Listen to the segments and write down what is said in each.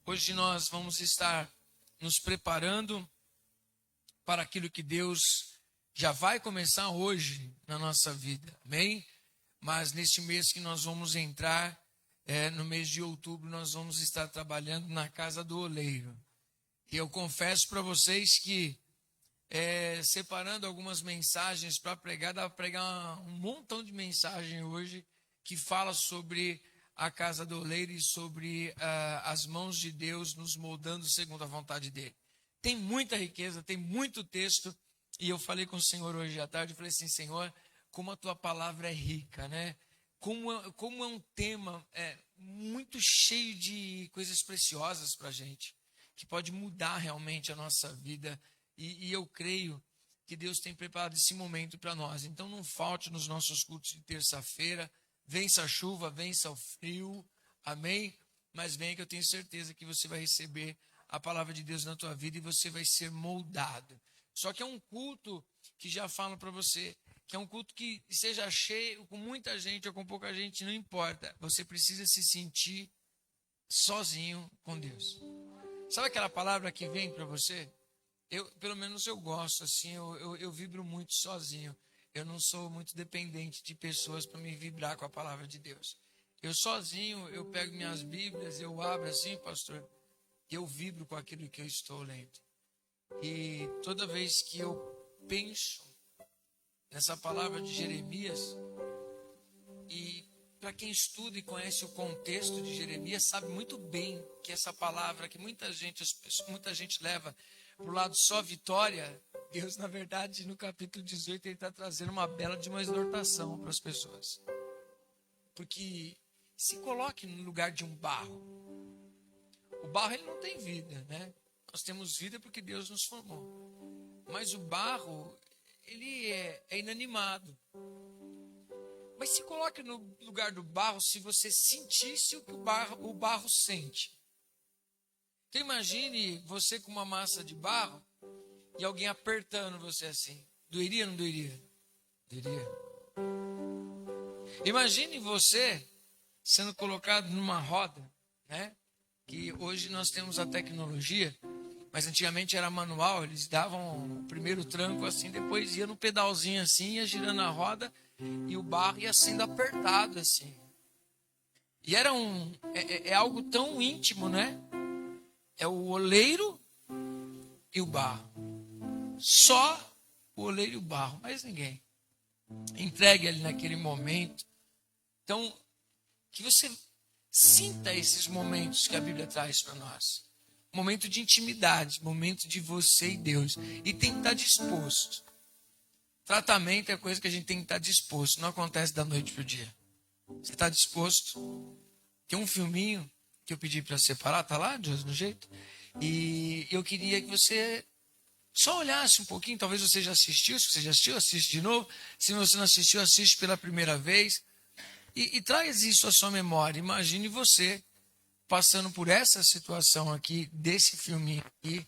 Hoje nós vamos estar nos preparando para aquilo que Deus já vai começar hoje na nossa vida, amém? Mas neste mês que nós vamos entrar, no mês de outubro, nós vamos estar trabalhando na Casa do Oleiro. E eu confesso para vocês que, separando algumas mensagens para pregar, dá para pregar um montão de mensagem hoje que fala sobre a Casa do Oleiro e sobre as mãos de Deus nos moldando segundo a vontade dele. Tem muita riqueza, tem muito texto, e eu falei com o Senhor hoje à tarde, eu falei assim, Senhor, como a tua palavra é rica, né? Como é um tema muito cheio de coisas preciosas para a gente, que pode mudar realmente a nossa vida, e eu creio que Deus tem preparado esse momento para nós. Então não falte nos nossos cultos de terça-feira, vença a chuva, vença o frio, amém? Mas venha que eu tenho certeza que você vai receber a palavra de Deus na tua vida e você vai ser moldado. Só que é um culto que já falo para você, que é um culto que seja cheio, com muita gente ou com pouca gente, não importa. Você precisa se sentir sozinho com Deus. Sabe aquela palavra que vem para você? Pelo menos eu gosto, assim, eu vibro muito sozinho. Eu não sou muito dependente de pessoas para me vibrar com a palavra de Deus. Eu sozinho, eu pego minhas Bíblias, eu abro assim, pastor, e eu vibro com aquilo que eu estou lendo. E toda vez que eu penso nessa palavra de Jeremias, e para quem estuda e conhece o contexto de Jeremias, sabe muito bem que essa palavra que muita gente leva para o lado só vitória, Deus, na verdade, no capítulo 18, ele está trazendo uma bela de uma exortação para as pessoas. Porque se coloque no lugar de um barro. O barro, ele não tem vida, né? Nós temos vida porque Deus nos formou. Mas o barro, ele é inanimado. Mas se coloque no lugar do barro se você sentisse o que o barro sente. Então imagine você com uma massa de barro e alguém apertando você assim. Doeria ou não doeria? Doeria. Imagine você sendo colocado numa roda, né? Que hoje nós temos a tecnologia, mas antigamente era manual, eles davam o primeiro tranco assim, depois ia no pedalzinho assim, ia girando a roda e o barro ia sendo apertado assim. E era algo tão íntimo, né? É o oleiro e o barro. Só o oleiro e o barro, mais ninguém. Entregue ali naquele momento. Então, que você sinta esses momentos que a Bíblia traz para nós. Momento de intimidade, momento de você e Deus. E tem que estar disposto. Tratamento é coisa que a gente tem que estar disposto. Não acontece da noite para o dia. Você está disposto? Tem um filminho que eu pedi para separar, tá lá, no jeito? E eu queria que você só olhasse um pouquinho. Talvez você já assistiu. Se você já assistiu, assiste de novo. Se você não assistiu, assiste pela primeira vez. E traz isso à sua memória. Imagine você passando por essa situação aqui, desse filminho aqui,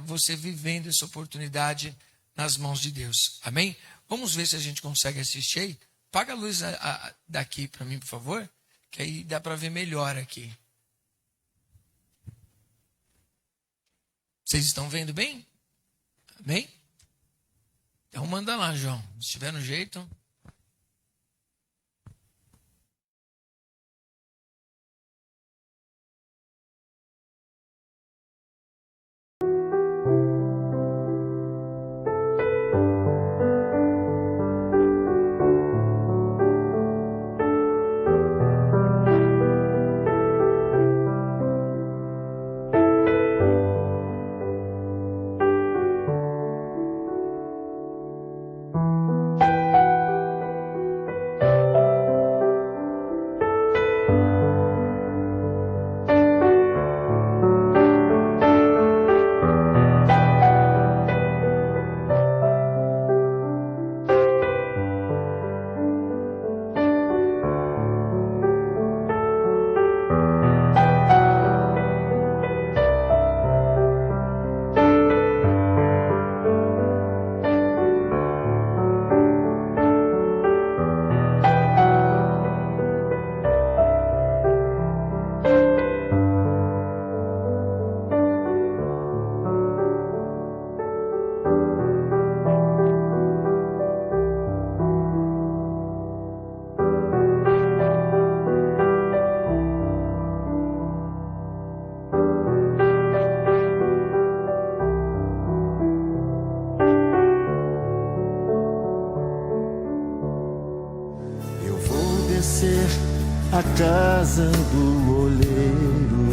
você vivendo essa oportunidade nas mãos de Deus. Amém? Vamos ver se a gente consegue assistir aí. Paga a luz daqui para mim, por favor, que aí dá para ver melhor aqui. Vocês estão vendo bem? Amém? Então manda lá, João. Se tiver no jeito... casa do oleiro.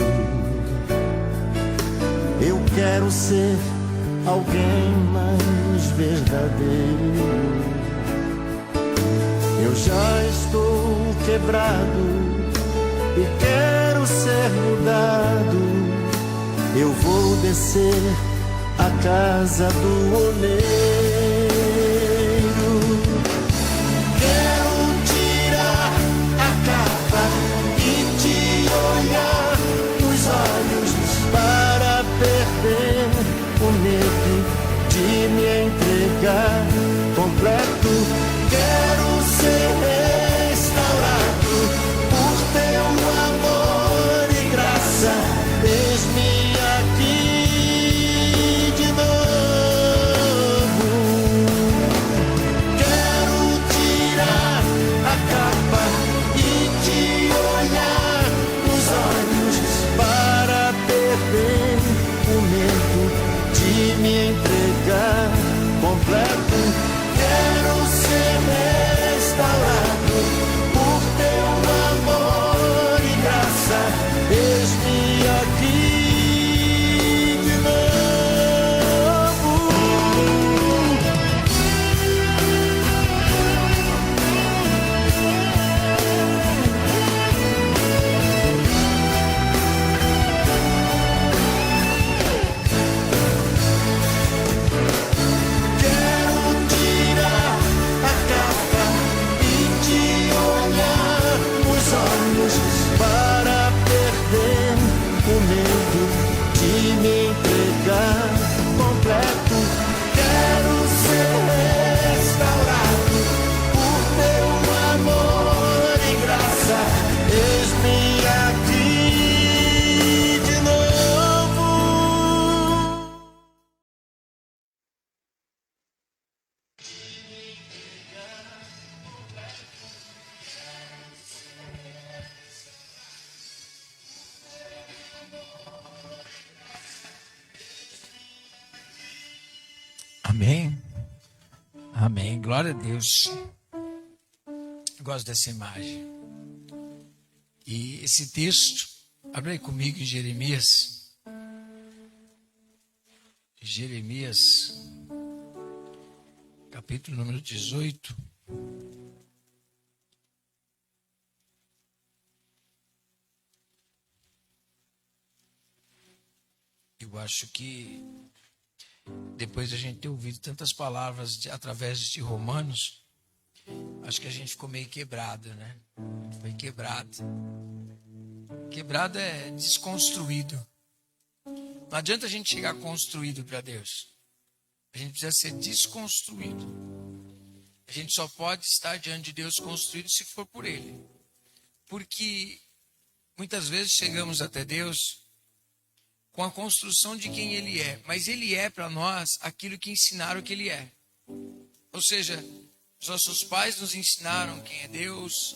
Eu quero ser alguém mais verdadeiro. Eu já estou quebrado e quero ser mudado. Eu vou descer a casa do oleiro. Quero tirar a capa e te olhar nos olhos para perder o medo de me entregar completo. Quero ser restaurado por teu amor e graça. Eis-me aqui de novo. Quero tirar a capa e te olhar nos olhos para perder o medo de me entregar completo. Quero ser restaurado por teu amor e graça. Eis-me aqui de novo. Quero tirar a capa e te olhar nos olhos para perder o medo de me entregar completo. Quero ser restaurado por teu amor e graça. Eis-me aqui de novo. Amém. Amém. Glória a Deus. Eu gosto dessa imagem. E esse texto, abre aí comigo em Jeremias. Jeremias, capítulo número 18. Eu acho que depois de a gente ter ouvido tantas palavras através de Romanos, acho que a gente ficou meio quebrado, né? Foi quebrado. Quebrado é desconstruído. Não adianta a gente chegar construído para Deus. A gente precisa ser desconstruído. A gente só pode estar diante de Deus construído se for por Ele. Porque muitas vezes chegamos até Deus com a construção de quem Ele é. Mas Ele é para nós aquilo que ensinaram que Ele é. Ou seja, os nossos pais nos ensinaram quem é Deus.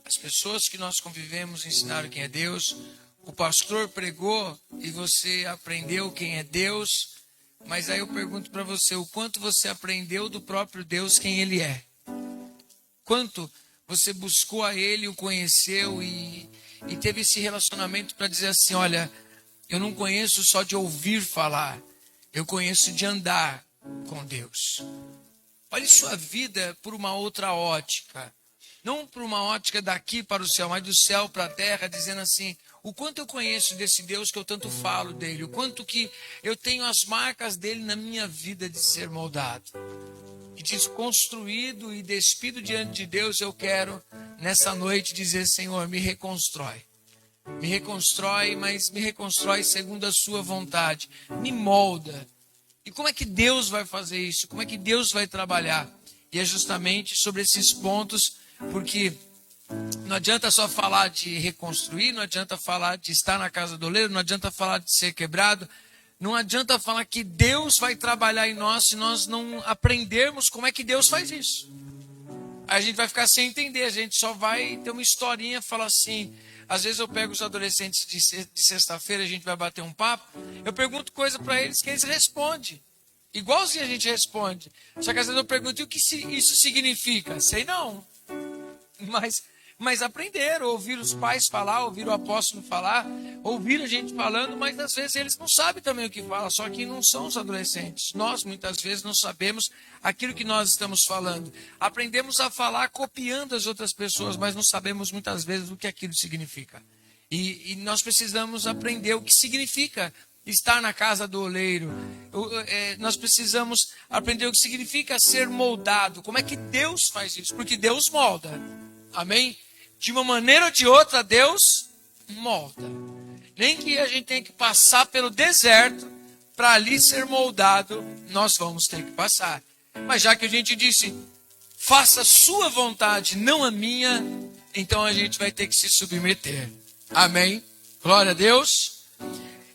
As pessoas que nós convivemos ensinaram quem é Deus. O pastor pregou e você aprendeu quem é Deus. Mas aí eu pergunto para você, o quanto você aprendeu do próprio Deus quem Ele é? Quanto você buscou a Ele, o conheceu e teve esse relacionamento para dizer assim, olha, eu não conheço só de ouvir falar, eu conheço de andar com Deus. Olhe sua vida por uma outra ótica. Não por uma ótica daqui para o céu, mas do céu para a terra, dizendo assim, o quanto eu conheço desse Deus que eu tanto falo dele, o quanto que eu tenho as marcas dele na minha vida de ser moldado. E desconstruído e despido diante de Deus, eu quero nessa noite dizer, Senhor, me reconstrói. Me reconstrói, mas me reconstrói segundo a sua vontade. Me molda. E como é que Deus vai fazer isso? Como é que Deus vai trabalhar? E é justamente sobre esses pontos, porque não adianta só falar de reconstruir, não adianta falar de estar na casa do oleiro, não adianta falar de ser quebrado, não adianta falar que Deus vai trabalhar em nós se nós não aprendermos como é que Deus faz isso. Aí a gente vai ficar sem entender, a gente só vai ter uma historinha, falar assim. Às vezes eu pego os adolescentes de sexta-feira, a gente vai bater um papo, eu pergunto coisa para eles que eles respondem. Igualzinho a gente responde. Só que às vezes eu pergunto, e o que isso significa? Sei não. Mas mas aprenderam, ouviram os pais falar, ouviram o apóstolo falar, ouviram a gente falando, mas às vezes eles não sabem também o que fala, só que não são os adolescentes. Nós muitas vezes não sabemos aquilo que nós estamos falando. Aprendemos a falar copiando as outras pessoas, mas não sabemos muitas vezes o que aquilo significa. E nós precisamos aprender o que significa estar na casa do oleiro. Nós precisamos aprender o que significa ser moldado. Como é que Deus faz isso? Porque Deus molda. Amém? De uma maneira ou de outra, Deus molda. Nem que a gente tenha que passar pelo deserto para ali ser moldado, nós vamos ter que passar. Mas já que a gente disse, faça a sua vontade, não a minha, então a gente vai ter que se submeter. Amém? Glória a Deus.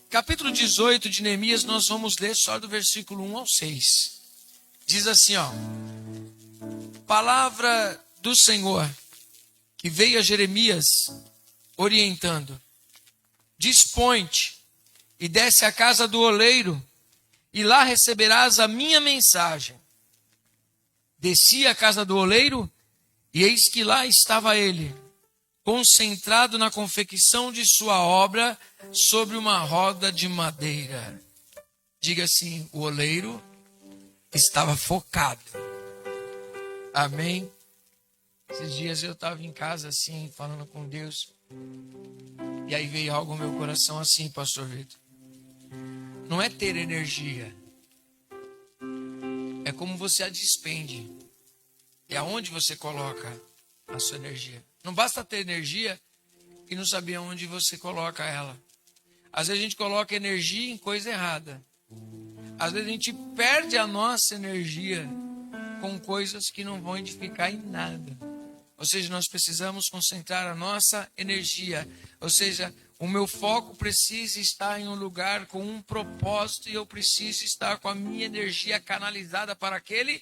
Capítulo 18 de Neemias, nós vamos ler só do versículo 1 ao 6. Diz assim, ó. Palavra do Senhor, que veio a Jeremias, orientando. Dispõe-te e desce à casa do oleiro, e lá receberás a minha mensagem. Desci à casa do oleiro, e eis que lá estava ele, concentrado na confecção de sua obra, sobre uma roda de madeira. Diga assim, o oleiro estava focado. Amém? Esses dias eu estava em casa assim, falando com Deus, e aí veio algo no meu coração assim, pastor Vitor. Não é ter energia, é como você a despende, é aonde você coloca a sua energia. Não basta ter energia e não saber onde você coloca ela. Às vezes a gente coloca energia em coisa errada. Às vezes a gente perde a nossa energia com coisas que não vão edificar em nada. Ou seja, nós precisamos concentrar a nossa energia. Ou seja, o meu foco precisa estar em um lugar com um propósito e eu preciso estar com a minha energia canalizada para aquele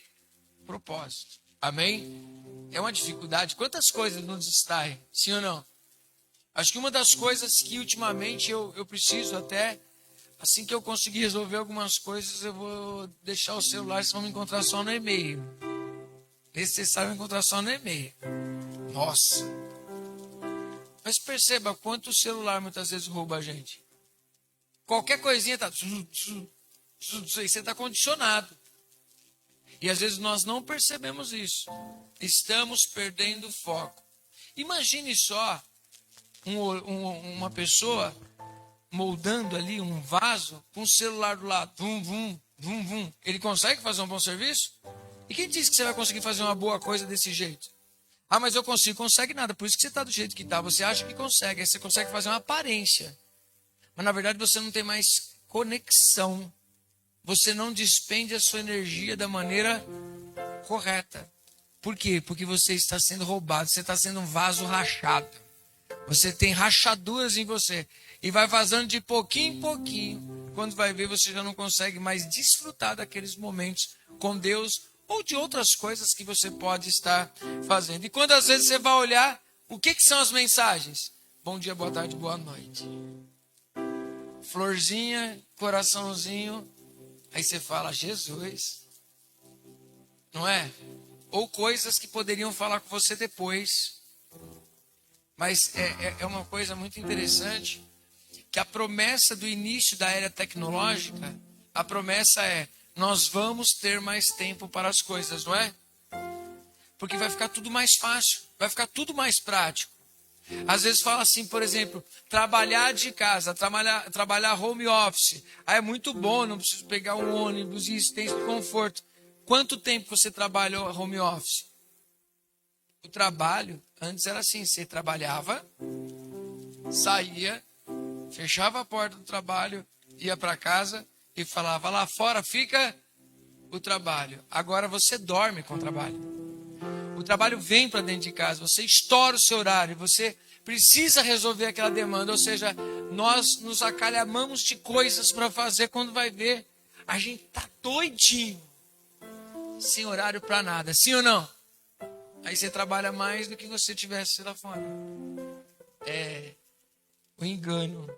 propósito. Amém? É uma dificuldade. Quantas coisas nos distraem? Sim ou não? Acho que uma das coisas que ultimamente eu preciso até, assim que eu conseguir resolver algumas coisas, eu vou deixar o celular, vocês vão me encontrar só no e-mail. Necessário me encontrar só no e-mail. Nossa. Mas perceba quanto o celular muitas vezes rouba a gente. Qualquer coisinha tá... Você está condicionado. E às vezes nós não percebemos isso. Estamos perdendo o foco. Imagine só uma pessoa moldando ali um vaso com o celular do lado. Vum, vum, vum, vum. Ele consegue fazer um bom serviço? E quem disse que você vai conseguir fazer uma boa coisa desse jeito? Ah, mas eu consigo. Consegue nada. Por isso que você está do jeito que está. Você acha que consegue. Aí você consegue fazer uma aparência. Mas na verdade você não tem mais conexão. Você não despende a sua energia da maneira correta. Por quê? Porque você está sendo roubado. Você está sendo um vaso rachado. Você tem rachaduras em você. E vai vazando de pouquinho em pouquinho. Quando vai ver, você já não consegue mais desfrutar daqueles momentos com Deus ou de outras coisas que você pode estar fazendo. E quando às vezes você vai olhar, o que são as mensagens? Bom dia, boa tarde, boa noite. Florzinha, coraçãozinho. Aí você fala, Jesus. Não é? Ou coisas que poderiam falar com você depois. Mas é uma coisa muito interessante, que a promessa do início da era tecnológica, a promessa é, nós vamos ter mais tempo para as coisas, não é? Porque vai ficar tudo mais fácil, vai ficar tudo mais prático. Às vezes fala assim, por exemplo, trabalhar de casa, trabalhar home office. Ah, é muito bom, não preciso pegar um ônibus, isso tem esse conforto. Quanto tempo você trabalhou home office? O trabalho, antes era assim, você trabalhava, saía, fechava a porta do trabalho, ia para casa e falava, lá fora fica o trabalho. Agora você dorme com o trabalho. O trabalho vem para dentro de casa, você estoura o seu horário, você precisa resolver aquela demanda. Ou seja, nós nos acalhamamos de coisas para fazer, quando vai ver, a gente tá doidinho, sem horário para nada, sim ou não? Aí você trabalha mais do que você tivesse lá fora. É o engano.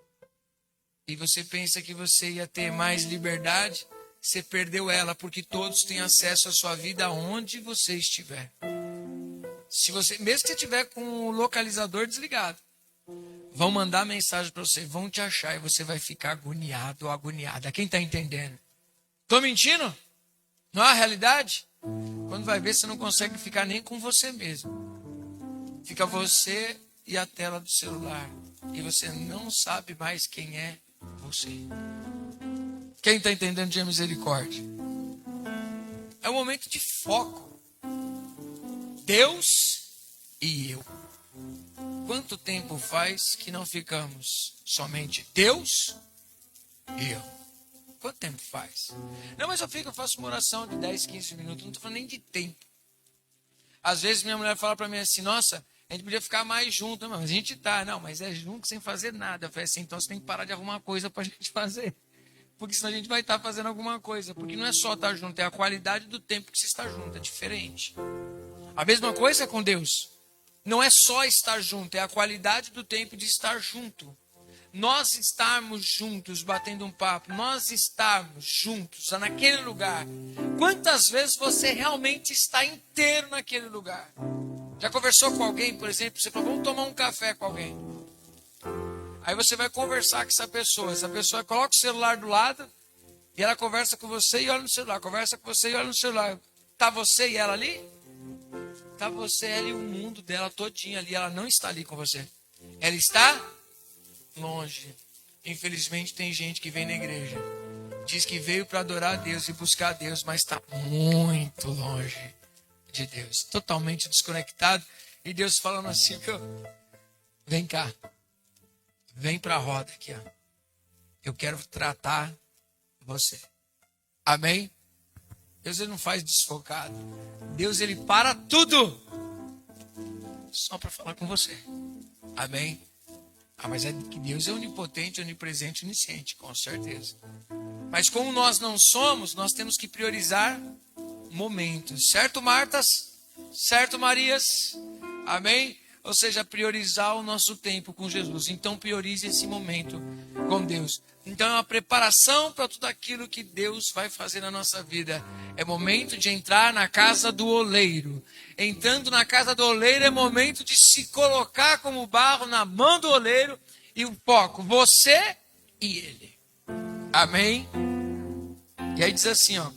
E você pensa que você ia ter mais liberdade, você perdeu ela, porque todos têm acesso à sua vida onde você estiver. Mesmo que você tiver com o localizador desligado, vão mandar mensagem para você, vão te achar e você vai ficar agoniado ou agoniada. Quem está entendendo? Estou mentindo? Não é a realidade? Quando vai ver, você não consegue ficar nem com você mesmo. Fica você e a tela do celular. E você não sabe mais quem é você. Quem está entendendo de misericórdia? É um momento de foco. Deus e eu. Quanto tempo faz que não ficamos somente Deus e eu? Quanto tempo faz? Não, mas eu faço uma oração de 10, 15 minutos. Não estou falando nem de tempo. Às vezes minha mulher fala para mim assim, nossa, a gente podia ficar mais junto. Mas a gente tá, não, mas é junto sem fazer nada. Eu falei assim, então você tem que parar de arrumar coisa para a gente fazer. Porque senão a gente vai estar fazendo alguma coisa. Porque não é só estar junto, é a qualidade do tempo que você está junto. É diferente. A mesma coisa é com Deus. Não é só estar junto, é a qualidade do tempo de estar junto. Nós estarmos juntos, batendo um papo, nós estarmos juntos naquele lugar. Quantas vezes você realmente está inteiro naquele lugar? Já conversou com alguém, por exemplo, você falou, vamos tomar um café com alguém. Aí você vai conversar com essa pessoa coloca o celular do lado, e ela conversa com você e olha no celular, conversa com você e olha no celular. Tá você e ela ali? Tá você, ela e o mundo dela todinho ali, ela não está ali com você. Ela está longe. Infelizmente tem gente que vem na igreja, diz que veio para adorar a Deus e buscar a Deus, mas está muito longe de Deus, totalmente desconectado. E Deus falando assim, vem cá, vem para a roda aqui, ó. Eu quero tratar você. Amém? Deus ele não faz desfocado. Deus ele para tudo só para falar com você. Amém? Mas é que Deus é onipotente, onipresente, onisciente, com certeza. Mas como nós não somos, nós temos que priorizar momentos. Certo, Martas? Certo, Marias? Amém? Ou seja, priorizar o nosso tempo com Jesus. Então priorize esse momento com Deus. Então é uma preparação para tudo aquilo que Deus vai fazer na nossa vida. É momento de entrar na casa do oleiro. Entrando na casa do oleiro é momento de se colocar como barro na mão do oleiro. E o foco, você e ele. Amém? E aí diz assim, ó.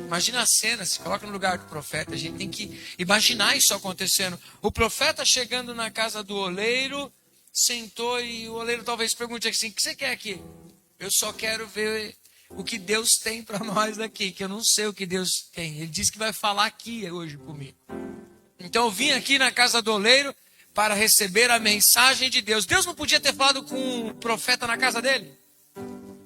Imagina a cena, se coloca no lugar do profeta. A gente tem que imaginar isso acontecendo. O profeta chegando na casa do oleiro, sentou e o oleiro talvez pergunte assim, o que você quer aqui? Eu só quero ver o que Deus tem para nós aqui, que eu não sei o que Deus tem. Ele disse que vai falar aqui hoje comigo. Então eu vim aqui na casa do oleiro para receber a mensagem de Deus. Deus não podia ter falado com o profeta na casa dele?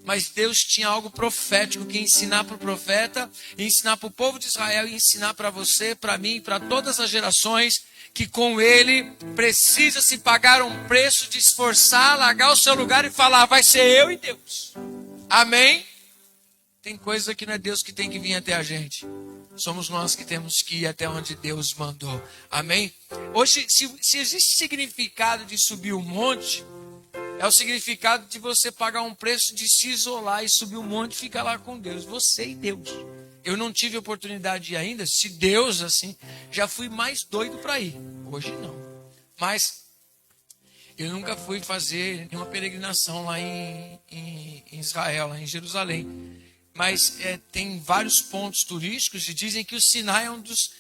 Mas Deus tinha algo profético que ensinar para o profeta, ensinar para o povo de Israel, e ensinar para você, para mim, para todas as gerações, que com ele precisa se pagar um preço de esforçar, largar o seu lugar e falar, vai ser eu e Deus. Amém? Tem coisa que não é Deus que tem que vir até a gente. Somos nós que temos que ir até onde Deus mandou. Amém? Hoje, se existe significado de subir um monte, é o significado de você pagar um preço de se isolar e subir um monte e ficar lá com Deus. Você e Deus. Eu não tive oportunidade ainda, se Deus assim, já fui mais doido para ir. Hoje não. Mas eu nunca fui fazer nenhuma peregrinação lá em Israel, lá em Jerusalém. Mas tem vários pontos turísticos e dizem que o Sinai é um dos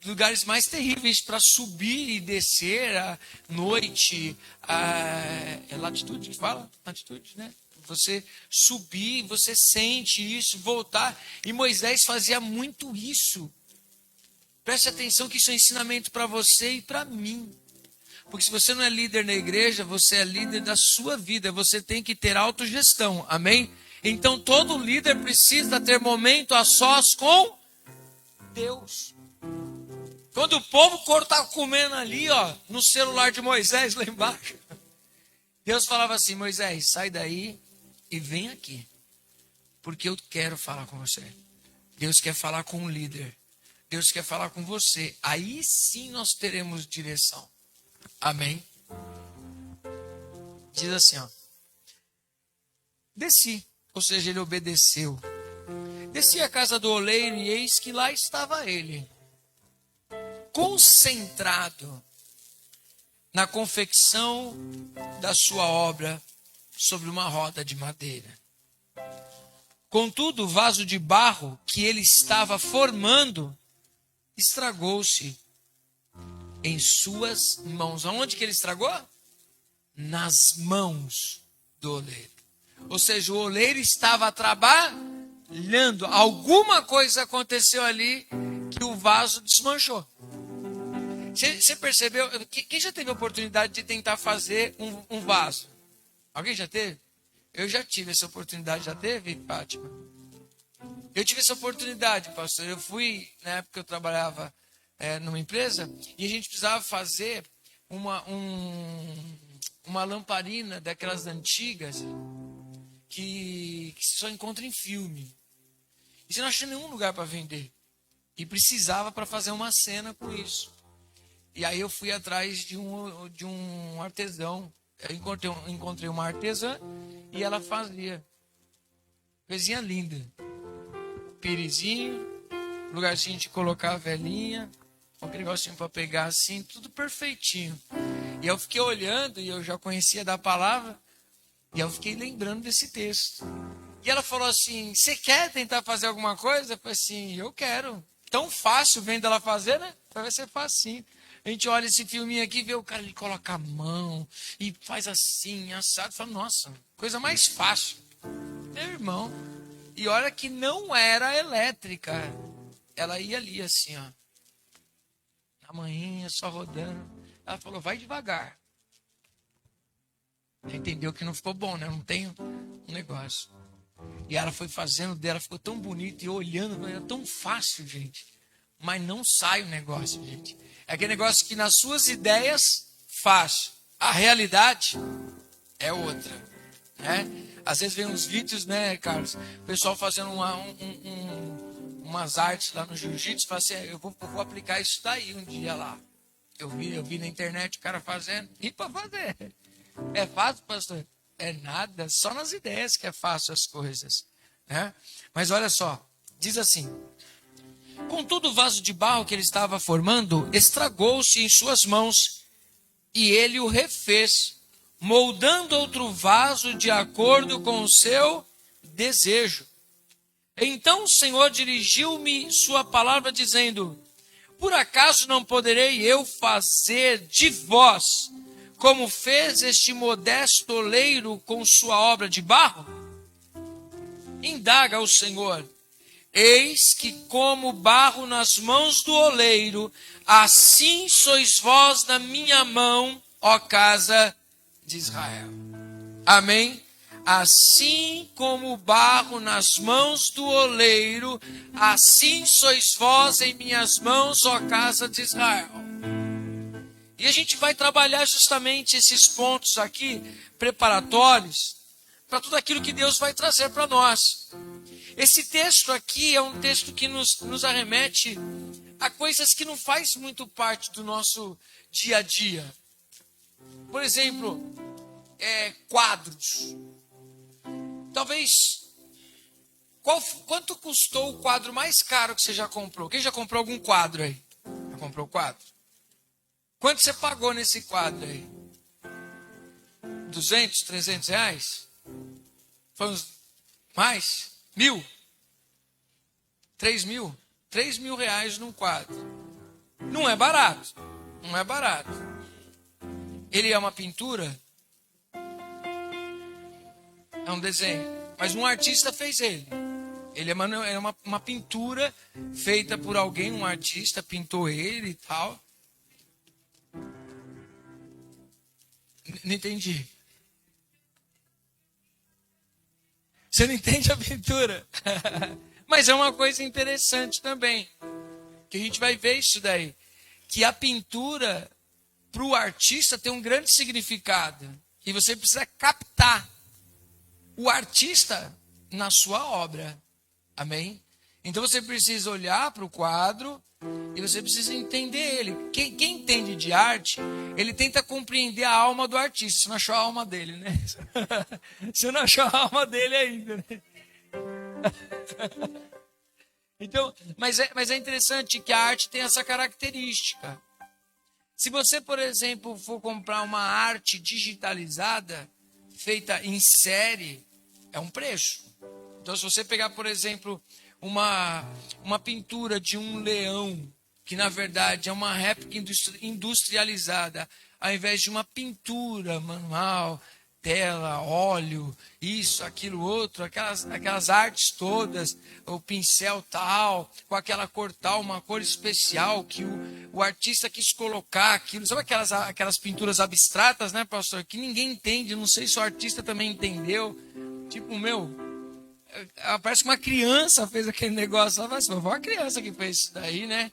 lugares mais terríveis para subir e descer à noite. É latitude que fala? Latitude, né? Você subir, você sente isso, voltar. E Moisés fazia muito isso. Preste atenção que isso é ensinamento para você e para mim. Porque se você não é líder na igreja, você é líder da sua vida. Você tem que ter autogestão. Amém? Então todo líder precisa ter momento a sós com Deus. Quando o povo estava comendo ali, ó, no celular de Moisés lá embaixo, Deus falava assim, Moisés, sai daí e vem aqui, porque eu quero falar com você. Deus quer falar com o líder. Deus quer falar com você. Aí sim nós teremos direção. Amém? Diz assim, ó. Desci, ou seja, ele obedeceu. Desci à casa do oleiro e eis que lá estava ele. concentrado na confecção da sua obra sobre uma roda de madeira. Contudo, o vaso de barro que ele estava formando estragou-se em suas mãos. Aonde que ele estragou? Nas mãos do oleiro. Ou seja, o oleiro estava trabalhando. Alguma coisa aconteceu ali que o vaso desmanchou. Você percebeu? Quem já teve a oportunidade de tentar fazer um vaso? Alguém já teve? Eu já tive essa oportunidade. Já teve, Fátima? Eu tive essa oportunidade, pastor. Eu fui, na época que eu trabalhava numa empresa, e a gente precisava fazer uma lamparina daquelas antigas que só encontra em filme. E você não achou nenhum lugar para vender. E precisava para fazer uma cena com isso. E aí eu fui atrás de um artesão. Eu encontrei uma artesã e ela fazia. Coisinha linda. Pirizinho, lugarzinho de colocar a velhinha, um negocinho para pegar assim, tudo perfeitinho. E eu fiquei olhando e eu já conhecia da palavra. E eu fiquei lembrando desse texto. E ela falou assim, você quer tentar fazer alguma coisa? Eu falei assim, eu quero. Tão fácil vendo ela fazer, né? Vai ser facinho. A gente olha esse filminho aqui e vê o cara, ele coloca a mão e faz assim, assado. Fala, nossa, coisa mais fácil. Meu irmão. E olha que não era elétrica. Ela ia ali assim, ó. Na manhinha, só rodando. Ela falou, vai devagar. Entendeu que não ficou bom, né? Não tem um negócio. E ela foi fazendo dela, ficou tão bonito. E olhando, era tão fácil, gente. Mas não sai o negócio, gente. É aquele negócio que nas suas ideias, fácil. A realidade é outra, né? Às vezes vem uns vídeos, né, Carlos? O pessoal fazendo umas artes lá no jiu-jitsu. Fala assim, eu vou aplicar isso daí um dia lá. Eu vi na internet o cara fazendo. E para fazer. É fácil, pastor? É nada. Só nas ideias que é fácil as coisas, né? Mas olha só. Diz assim. Contudo, o vaso de barro que ele estava formando estragou-se em suas mãos. E ele o refez, moldando outro vaso de acordo com o seu desejo. Então o Senhor dirigiu-me sua palavra dizendo, por acaso não poderei eu fazer de vós, como fez este modesto oleiro com sua obra de barro? Indaga o Senhor, eis que como barro nas mãos do oleiro, assim sois vós na minha mão, ó casa de Israel. Amém? Assim como o barro nas mãos do oleiro, assim sois vós em minhas mãos, ó casa de Israel. E a gente vai trabalhar justamente esses pontos aqui, preparatórios, para tudo aquilo que Deus vai trazer para nós. Esse texto aqui é um texto que nos arremete a coisas que não faz muito parte do nosso dia a dia. Por exemplo, quadros. Talvez, quanto custou o quadro mais caro que você já comprou? Quem já comprou algum quadro aí? Já comprou quadro? Quanto você pagou nesse quadro aí? 200, 300 reais? Foi uns mais? 1.000? 3.000? 3.000 reais num quadro. Não é barato. Não é barato. Ele é uma pintura? É um desenho. Mas um artista fez ele. Ele é uma pintura feita por alguém, um artista pintou ele e tal. Não entendi. Você não entende a pintura? Mas é uma coisa interessante também. Que a gente vai ver isso daí. Que a pintura, para o artista, tem um grande significado. E você precisa captar o artista na sua obra. Amém? Então você precisa olhar para o quadro e você precisa entender ele. Quem entende de arte, ele tenta compreender a alma do artista. Você não achou a alma dele, né? Você não achou a alma dele ainda, né? Então, mas é interessante que a arte tem essa característica. Se você, por exemplo, for comprar uma arte digitalizada, feita em série, é um preço. Então, se você pegar, por exemplo, uma pintura de um leão, que na verdade é uma réplica industrializada, ao invés de uma pintura manual, tela, óleo, isso, aquilo, outro, aquelas artes todas, o pincel tal, com aquela cor tal, uma cor especial que o artista quis colocar aquilo. Sabe aquelas pinturas abstratas, né, pastor? Que ninguém entende, não sei se o artista também entendeu. Tipo, parece que uma criança fez aquele negócio. Ela foi uma criança que fez isso daí, né?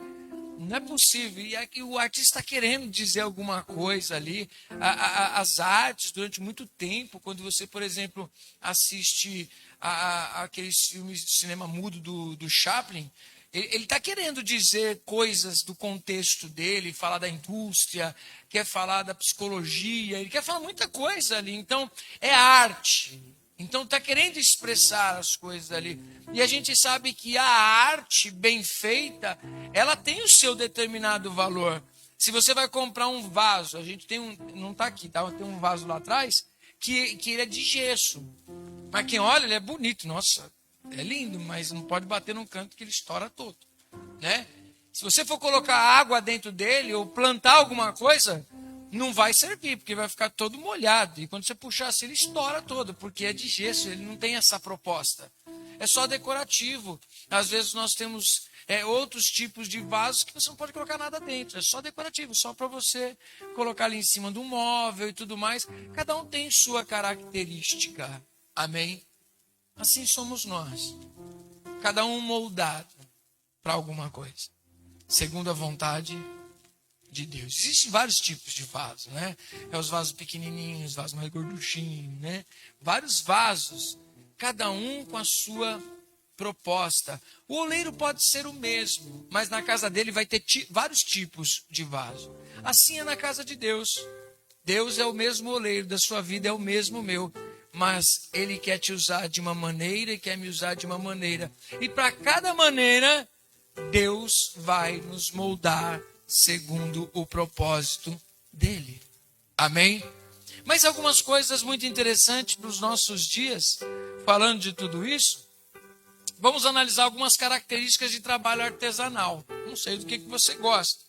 Não é possível. E é que o artista está querendo dizer alguma coisa ali. As artes, durante muito tempo, quando você, por exemplo, assiste aqueles filmes de cinema mudo do Chaplin, ele está querendo dizer coisas do contexto dele, falar da indústria, quer falar da psicologia, ele quer falar muita coisa ali. Então, é arte. Então está querendo expressar as coisas ali. E a gente sabe que a arte bem feita, ela tem o seu determinado valor. Se você vai comprar um vaso, a gente tem não está aqui, tá? Tem um vaso lá atrás, que ele é de gesso. Mas quem olha, ele é bonito. Nossa, é lindo, mas não pode bater num canto que ele estoura todo, né? Se você for colocar água dentro dele ou plantar alguma coisa, não vai servir, porque vai ficar todo molhado. E quando você puxar assim, ele estoura todo, porque é de gesso, ele não tem essa proposta. É só decorativo. Às vezes nós temos outros tipos de vasos que você não pode colocar nada dentro. É só decorativo, só para você colocar ali em cima do móvel e tudo mais. Cada um tem sua característica. Amém? Assim somos nós. Cada um moldado para alguma coisa, segundo a vontade de Deus. Existem vários tipos de vasos, né? Os vasos pequenininhos, vasos mais gorduchinhos, né? Vários vasos, cada um com a sua proposta. O oleiro pode ser o mesmo, mas na casa dele vai ter vários tipos de vaso. Assim é na casa de Deus. Deus é o mesmo oleiro, da sua vida é o mesmo meu, mas Ele quer te usar de uma maneira e quer me usar de uma maneira. E para cada maneira, Deus vai nos moldar segundo o propósito dele. Amém? Mas algumas coisas muito interessantes para os nossos dias, falando de tudo isso, vamos analisar algumas características de trabalho artesanal. Não sei do que você gosta.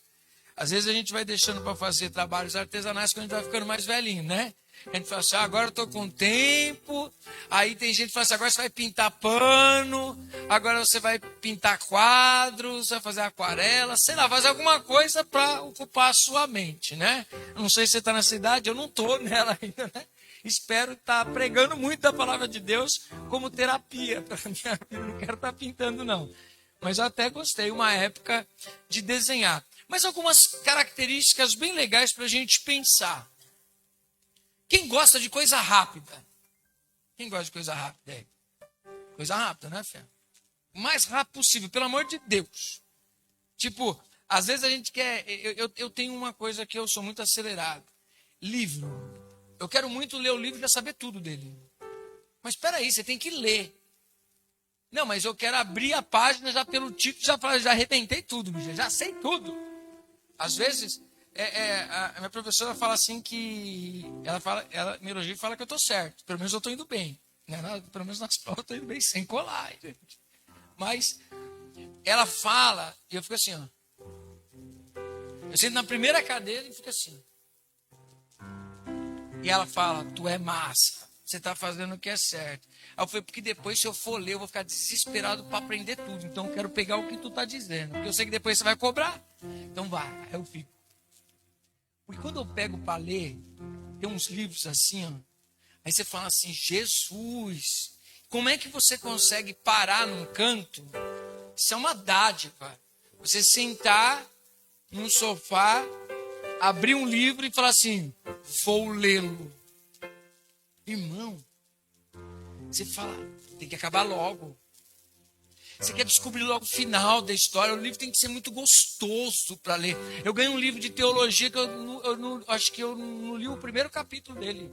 Às vezes a gente vai deixando para fazer trabalhos artesanais quando a gente vai ficando mais velhinho, né? A gente fala assim, agora eu estou com tempo. Aí tem gente que fala assim, agora você vai pintar pano, agora você vai pintar quadros, vai fazer aquarela, sei lá, fazer alguma coisa para ocupar a sua mente, né? Eu não sei se você está nessa idade, eu não estou nela ainda, né? Espero estar pregando muito da palavra de Deus como terapia para minha vida. Não quero estar pintando, não. Mas eu até gostei, uma época, de desenhar. Mas algumas características bem legais para a gente pensar. Quem gosta de coisa rápida? Quem gosta de coisa rápida aí? Coisa rápida, né, Fê? O mais rápido possível, pelo amor de Deus. Tipo, às vezes a gente quer... Eu tenho uma coisa que eu sou muito acelerado. Livro. Eu quero muito ler o livro e já saber tudo dele. Mas espera aí, você tem que ler. Não, mas eu quero abrir a página já pelo título, já arrebentei tudo, já sei tudo. Às vezes... a minha professora fala assim que ela me elogia e fala que eu estou certo. Pelo menos eu estou indo bem, né? Pelo menos nas provas eu estou indo bem, sem colar, gente. Mas ela fala e eu fico assim, ó. Eu sento na primeira cadeira e fico assim. E ela fala, tu é massa, você está fazendo o que é certo. Aí eu falei, porque depois se eu for ler eu vou ficar desesperado para aprender tudo. Então eu quero pegar o que tu está dizendo, porque eu sei que depois você vai cobrar. Então vai, aí eu fico. Porque quando eu pego para ler, tem uns livros assim, ó, aí você fala assim, Jesus, como é que você consegue parar num canto? Isso é uma dádiva. Você sentar num sofá, abrir um livro e falar assim, vou lê-lo. Irmão, você fala, tem que acabar logo. Você quer descobrir logo o final da história. O livro tem que ser muito gostoso para ler. Eu ganhei um livro de teologia que acho que eu não li o primeiro capítulo dele.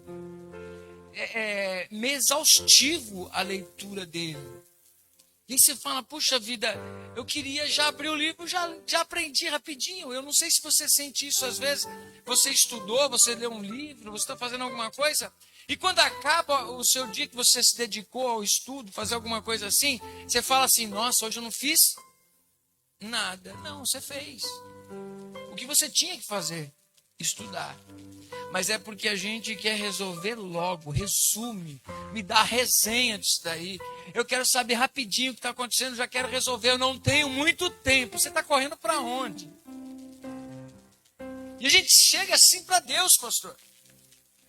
Me exaustivo a leitura dele. E aí você fala, puxa vida, eu queria já abrir o livro, já aprendi rapidinho. Eu não sei se você sente isso às vezes. Você estudou, você leu um livro, você está fazendo alguma coisa. E quando acaba o seu dia que você se dedicou ao estudo, fazer alguma coisa assim, você fala assim, nossa, hoje eu não fiz nada. Não, você fez. O que você tinha que fazer? Estudar. Mas é porque a gente quer resolver logo, resume, me dá a resenha disso daí. Eu quero saber rapidinho o que está acontecendo, já quero resolver, eu não tenho muito tempo. Você está correndo para onde? E a gente chega assim para Deus, pastor.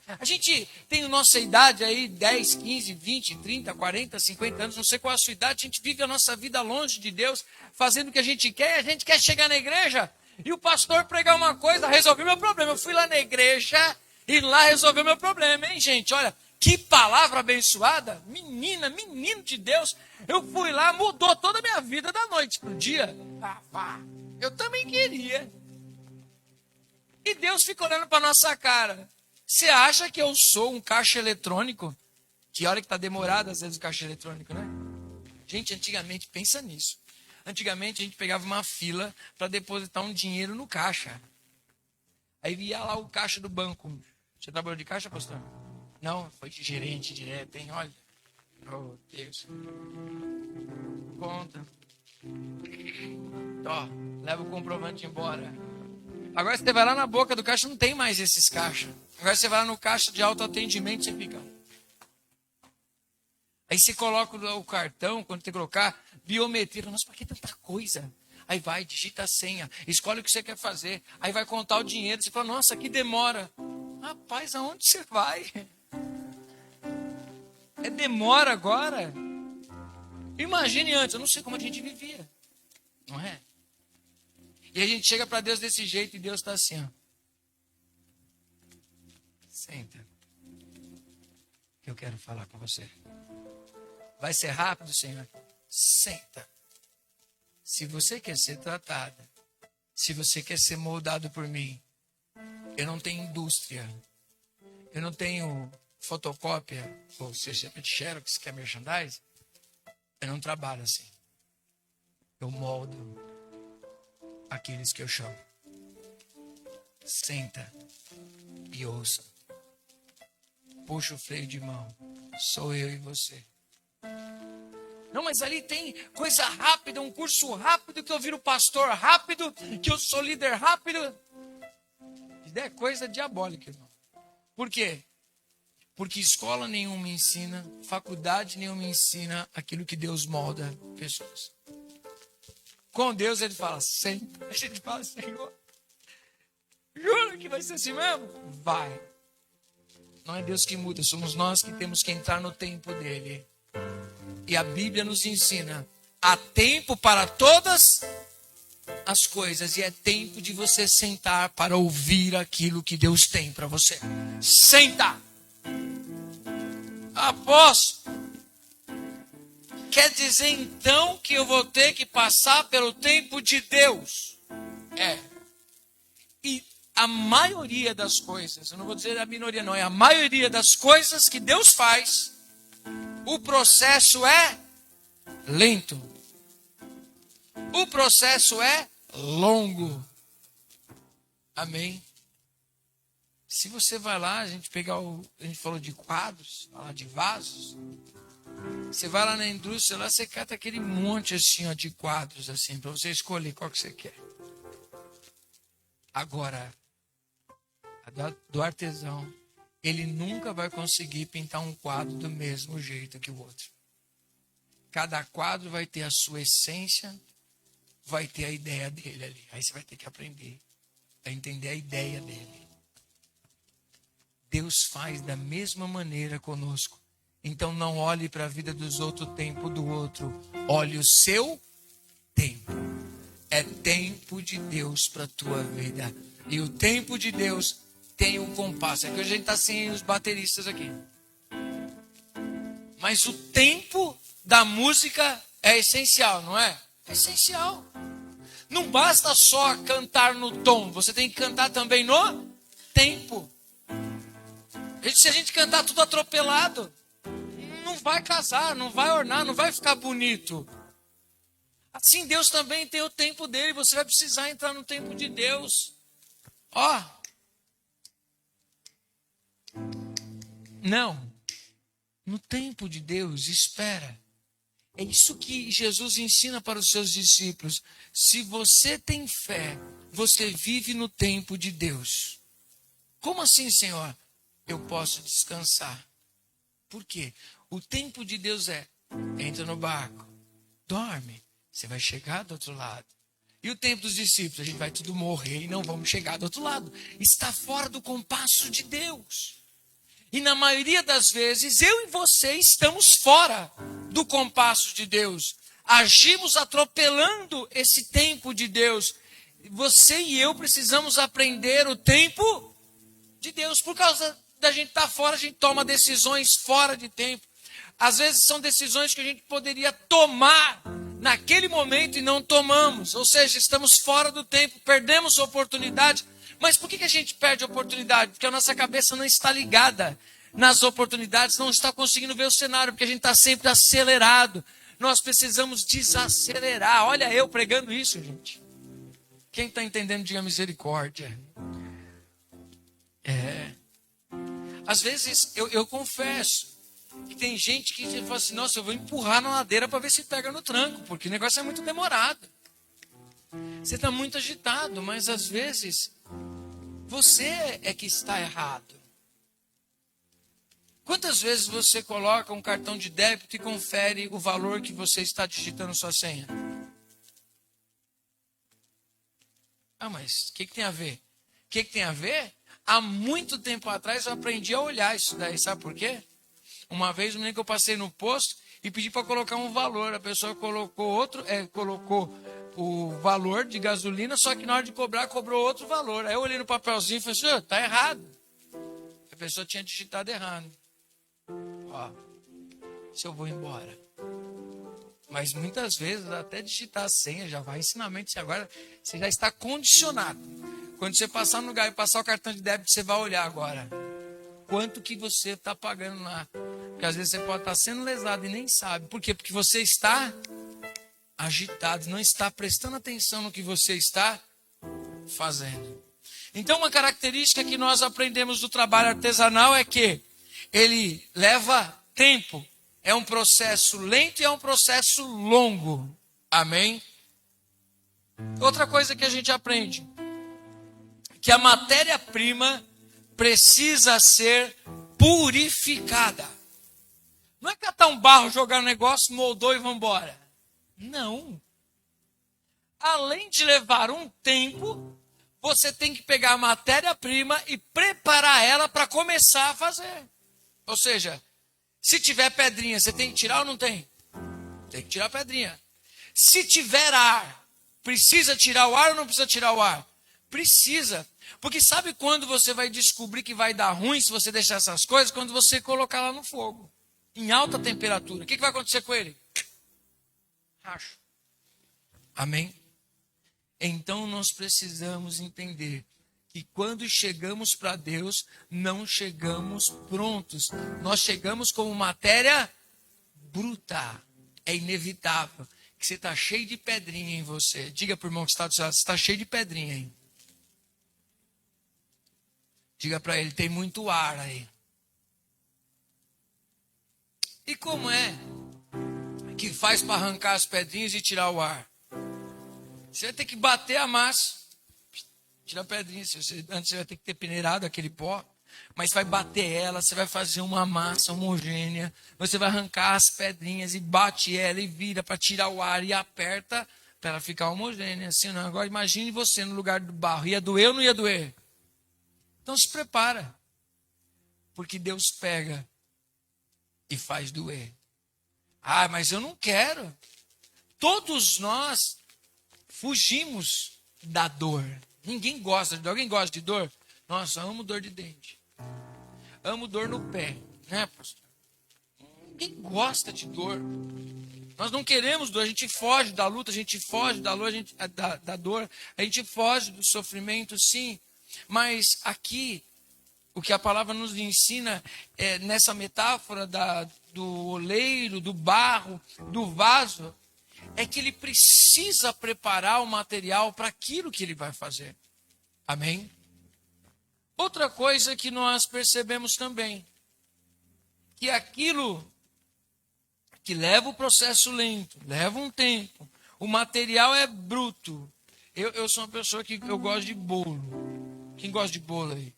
A gente tem a nossa idade aí, 10, 15, 20, 30, 40, 50 anos, não sei qual é a sua idade, a gente vive a nossa vida longe de Deus, fazendo o que a gente quer, a gente quer chegar na igreja e o pastor pregar uma coisa, resolveu meu problema. Eu fui lá na igreja e lá resolveu meu problema, hein, gente? Olha, que palavra abençoada, menino de Deus. Eu fui lá, mudou toda a minha vida da noite pro dia. Eu também queria. E Deus fica olhando para nossa cara. Você acha que eu sou um caixa eletrônico? Que hora que tá demorado às vezes o caixa eletrônico, né? Gente, antigamente, pensa nisso. Antigamente a gente pegava uma fila para depositar um dinheiro no caixa. Aí via lá o caixa do banco. Você trabalhou de caixa, pastor? Não, foi de gerente direto, hein? Olha. Oh, Deus. Conta. Ó, leva o comprovante embora. Agora você vai lá na boca do caixa, não tem mais esses caixas. Agora você vai lá no caixa de autoatendimento, você fica. Aí você coloca o cartão, quando tem que colocar, biometria. Nossa, para que tanta coisa? Aí vai, digita a senha, escolhe o que você quer fazer. Aí vai contar o dinheiro. Você fala, nossa, que demora. Rapaz, aonde você vai? É demora agora? Imagine antes, eu não sei como a gente vivia. Não é? E a gente chega para Deus desse jeito e Deus está assim, ó. Senta. Que eu quero falar com você. Vai ser rápido, Senhor? Senta. Se você quer ser tratada, se você quer ser moldado por mim, eu não tenho indústria, eu não tenho fotocópia, ou seja, de xerox, que é merchandise, eu não trabalho assim. Eu moldo aqueles que eu chamo. Senta e ouça. Puxa o freio de mão. Sou eu e você. Não, mas ali tem coisa rápida, um curso rápido, que eu viro pastor rápido, que eu sou líder rápido. Isso é coisa diabólica, irmão. Por quê? Porque escola nenhuma ensina, faculdade nenhuma ensina aquilo que Deus molda pessoas. Com Deus ele fala, senta. A gente fala, Senhor, jura que vai ser assim mesmo? Vai. Não é Deus que muda, somos nós que temos que entrar no tempo dele. E a Bíblia nos ensina, há tempo para todas as coisas. E é tempo de você sentar para ouvir aquilo que Deus tem para você. Senta. Apóstolo, quer dizer então que eu vou ter que passar pelo tempo de Deus? É. E a maioria das coisas, eu não vou dizer a minoria não, é a maioria das coisas que Deus faz, o processo é lento. O processo é longo. Amém? Se você vai lá, a gente falou de quadros, falar de vasos. Você vai lá na indústria, lá você cata aquele monte assim, ó, de quadros assim, para você escolher qual que você quer. Agora, do artesão, ele nunca vai conseguir pintar um quadro do mesmo jeito que o outro. Cada quadro vai ter a sua essência, vai ter a ideia dele ali. Aí você vai ter que aprender a entender a ideia dele. Deus faz da mesma maneira conosco. Então não olhe para a vida dos outros, o tempo do outro. Olhe o seu tempo. É tempo de Deus para a tua vida. E o tempo de Deus tem um compasso. É que hoje a gente está sem os bateristas aqui. Mas o tempo da música é essencial, não é? É essencial. Não basta só cantar no tom. Você tem que cantar também no tempo. Se a gente cantar tudo atropelado, não vai casar, não vai ornar, não vai ficar bonito. Assim Deus também tem o tempo dele. Você vai precisar entrar no tempo de Deus. Ó. Não. No tempo de Deus, espera. É isso que Jesus ensina para os seus discípulos. Se você tem fé, você vive no tempo de Deus. Como assim, Senhor? Eu posso descansar. Por quê? O tempo de Deus entra no barco, dorme, você vai chegar do outro lado. E o tempo dos discípulos, a gente vai tudo morrer e não vamos chegar do outro lado. Está fora do compasso de Deus. E na maioria das vezes, eu e você estamos fora do compasso de Deus. Agimos atropelando esse tempo de Deus. Você e eu precisamos aprender o tempo de Deus. Por causa da gente estar fora, a gente toma decisões fora de tempo. Às vezes são decisões que a gente poderia tomar naquele momento e não tomamos. Ou seja, estamos fora do tempo, perdemos a oportunidade. Mas por que a gente perde a oportunidade? Porque a nossa cabeça não está ligada nas oportunidades, não está conseguindo ver o cenário, porque a gente está sempre acelerado. Nós precisamos desacelerar. Olha eu pregando isso, gente. Quem está entendendo, diga misericórdia. Às vezes, eu confesso que tem gente que fala assim, nossa, eu vou empurrar na ladeira para ver se pega no tranco, porque o negócio é muito demorado. Você está muito agitado, mas às vezes você é que está errado. Quantas vezes você coloca um cartão de débito e confere o valor que você está digitando sua senha? Ah, mas o que tem a ver? O que tem a ver? Há muito tempo atrás eu aprendi a olhar isso daí, sabe por quê? Uma vez, um menino que eu passei no posto e pedi para colocar um valor. A pessoa colocou colocou o valor de gasolina, só que na hora de cobrar, cobrou outro valor. Aí eu olhei no papelzinho e falei assim, tá errado. A pessoa tinha digitado errado. Ó, se eu vou embora. Mas muitas vezes, até digitar a senha, já vai ensinamento, agora você já está condicionado. Quando você passar no lugar e passar o cartão de débito, você vai olhar agora. Quanto que você está pagando lá. Porque às vezes você pode estar sendo lesado e nem sabe. Por quê? Porque você está agitado, não está prestando atenção no que você está fazendo. Então, uma característica que nós aprendemos do trabalho artesanal é que ele leva tempo. É um processo lento e é um processo longo. Amém? Outra coisa que a gente aprende, que a matéria-prima precisa ser purificada. Não é catar um barro, jogar um negócio, moldou e vamos embora. Não. Além de levar um tempo, você tem que pegar a matéria-prima e preparar ela para começar a fazer. Ou seja, se tiver pedrinha, você tem que tirar ou não tem? Tem que tirar a pedrinha. Se tiver ar, precisa tirar o ar ou não precisa tirar o ar? Precisa. Porque sabe quando você vai descobrir que vai dar ruim se você deixar essas coisas? Quando você colocar lá no fogo, em alta temperatura. O que vai acontecer com ele? Racho. Amém? Então nós precisamos entender que quando chegamos para Deus, não chegamos prontos. Nós chegamos como matéria bruta. É inevitável que você está cheio de pedrinha em você. Diga para o irmão que está do seu lado, você está cheio de pedrinha aí. Diga para ele, tem muito ar aí. E como é que faz para arrancar as pedrinhas e tirar o ar? Você vai ter que bater a massa. Tira a pedrinha. Antes você vai ter que ter peneirado aquele pó. Mas vai bater ela, você vai fazer uma massa homogênea. Você vai arrancar as pedrinhas e bate ela e vira para tirar o ar e aperta para ela ficar homogênea. Assim, não? Agora imagine você no lugar do barro. Ia doer ou não ia doer? Então se prepara. Porque Deus pega e faz doer. Ah, mas eu não quero. Todos nós fugimos da dor. Ninguém gosta de dor. Alguém gosta de dor? Nossa, amo dor de dente. Amo dor no pé. Né, pastor? Ninguém gosta de dor. Nós não queremos dor. A gente foge da luta, a gente foge da dor, da dor. A gente foge do sofrimento, sim. Mas aqui, o que a palavra nos ensina nessa metáfora do oleiro, do barro, do vaso, é que ele precisa preparar o material para aquilo que ele vai fazer. Amém? Outra coisa que nós percebemos também, que aquilo que leva o processo lento, leva um tempo, o material é bruto. Eu sou uma pessoa que eu gosto de bolo. Quem gosta de bolo aí?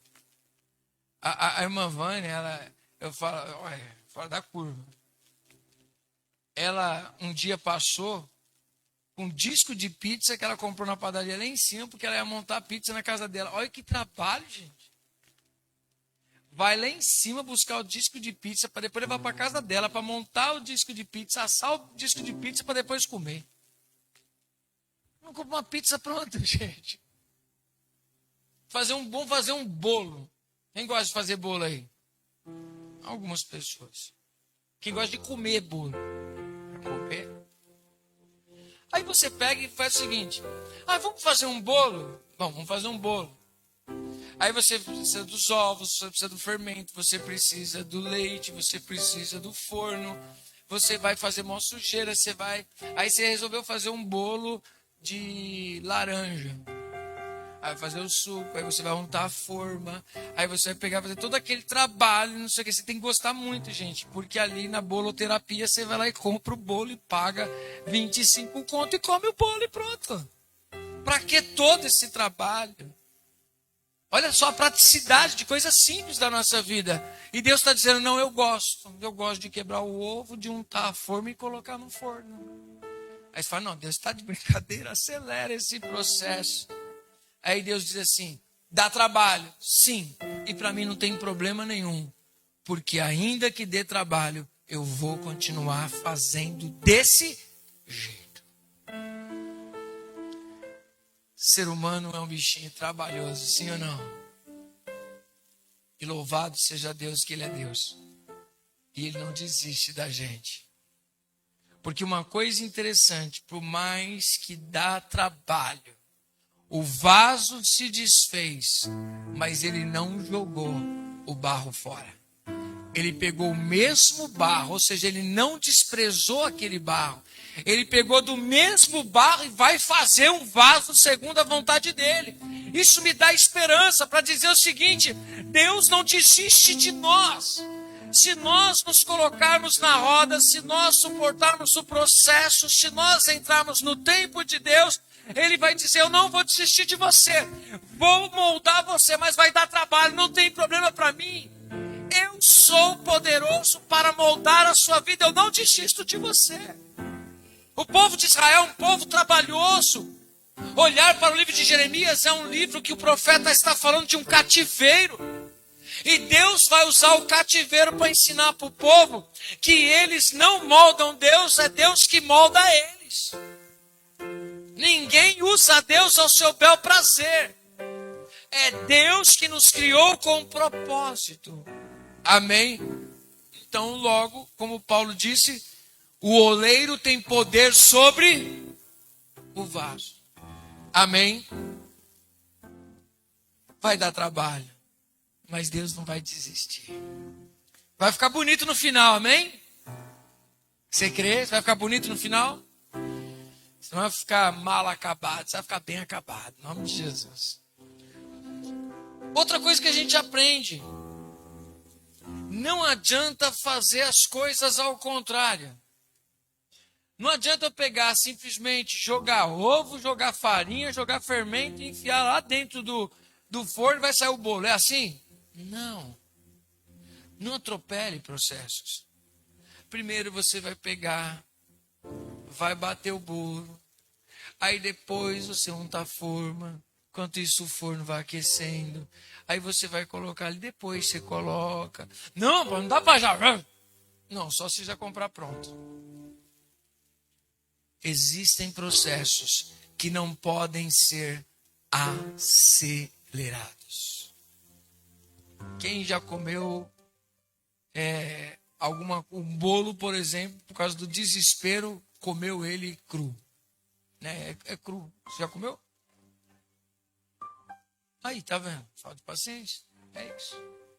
A irmã Vânia, eu falo, olha, fora da curva. Ela um dia passou com um disco de pizza que ela comprou na padaria lá em cima, porque ela ia montar a pizza na casa dela. Olha que trabalho, gente. Vai lá em cima buscar o disco de pizza para depois levar para casa dela, para montar o disco de pizza, assar o disco de pizza para depois comer. Não compra uma pizza pronta, gente. Fazer um bolo. Quem gosta de fazer bolo aí? Algumas pessoas. Quem gosta de comer bolo? Comer. Aí você pega e faz o seguinte. Vamos fazer um bolo? Bom, vamos fazer um bolo. Aí você precisa dos ovos, você precisa do fermento, você precisa do leite, você precisa do forno. Você vai fazer uma sujeira, Aí você resolveu fazer um bolo de laranja. Aí vai fazer o suco, aí você vai untar a forma, aí você vai pegar, fazer todo aquele trabalho, não sei o que. Você tem que gostar muito, gente, porque ali na boloterapia você vai lá e compra o bolo e paga 25 conto e come o bolo e pronto. Para que todo esse trabalho? Olha só a praticidade de coisas simples da nossa vida. E Deus está dizendo, não, eu gosto de quebrar o ovo, de untar a forma e colocar no forno. Aí você fala, não, Deus está de brincadeira, acelera esse processo. Aí Deus diz assim, dá trabalho? Sim, e para mim não tem problema nenhum, porque ainda que dê trabalho, eu vou continuar fazendo desse jeito. Ser humano é um bichinho trabalhoso, sim ou não? E louvado seja Deus que Ele é Deus. E Ele não desiste da gente. Porque uma coisa interessante, por mais que dá trabalho, o vaso se desfez, mas ele não jogou o barro fora. Ele pegou o mesmo barro, ou seja, ele não desprezou aquele barro. Ele pegou do mesmo barro e vai fazer um vaso segundo a vontade dele. Isso me dá esperança para dizer o seguinte: Deus não desiste de nós. Se nós nos colocarmos na roda, se nós suportarmos o processo, se nós entrarmos no tempo de Deus, Ele vai dizer, eu não vou desistir de você, vou moldar você, mas vai dar trabalho, não tem problema para mim. Eu sou poderoso para moldar a sua vida, eu não desisto de você. O povo de Israel é um povo trabalhoso. Olhar para o livro de Jeremias é um livro que o profeta está falando de um cativeiro. E Deus vai usar o cativeiro para ensinar para o povo que eles não moldam Deus, é Deus que molda eles. Ninguém usa Deus ao seu bel prazer. É Deus que nos criou com um propósito. Amém? Então, logo, como Paulo disse, o oleiro tem poder sobre o vaso. Amém? Vai dar trabalho, mas Deus não vai desistir. Vai ficar bonito no final, amém? Você crê? Vai ficar bonito no final? Você não vai ficar mal acabado, você vai ficar bem acabado, em nome de Jesus. Outra coisa que a gente aprende: não adianta fazer as coisas ao contrário. Não adianta eu pegar simplesmente jogar ovo, jogar farinha, jogar fermento e enfiar lá dentro do forno e vai sair o bolo. É assim? Não. Não atropele processos. Primeiro você vai pegar, vai bater o bolo, aí depois você unta a forma, enquanto isso o forno vai aquecendo, aí você vai colocar ali, depois você coloca. Não dá para já. Não, só se já comprar pronto. Existem processos que não podem ser acelerados. Quem já comeu um bolo, por exemplo, por causa do desespero, comeu ele cru. Né? É cru. Você já comeu? Aí, tá vendo? Falta de paciência. É isso.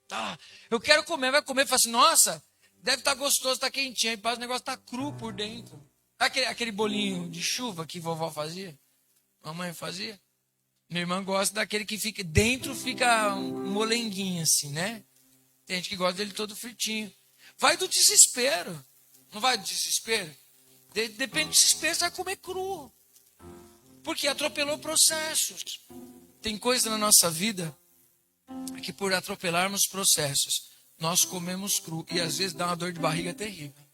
Tá. Eu quero comer, vai comer. Fala assim, nossa, deve estar gostoso, está quentinho. Aí passa o negócio, está cru por dentro. Aquele bolinho de chuva que vovó fazia, mamãe fazia. Minha irmã gosta daquele que fica dentro, fica um molenguinho assim, né? Tem gente que gosta dele todo fritinho. Vai do desespero. Não vai do desespero? Depende do desespero, você vai comer cru. Porque atropelou processos. Tem coisa na nossa vida que por atropelarmos processos, nós comemos cru. E às vezes dá uma dor de barriga terrível.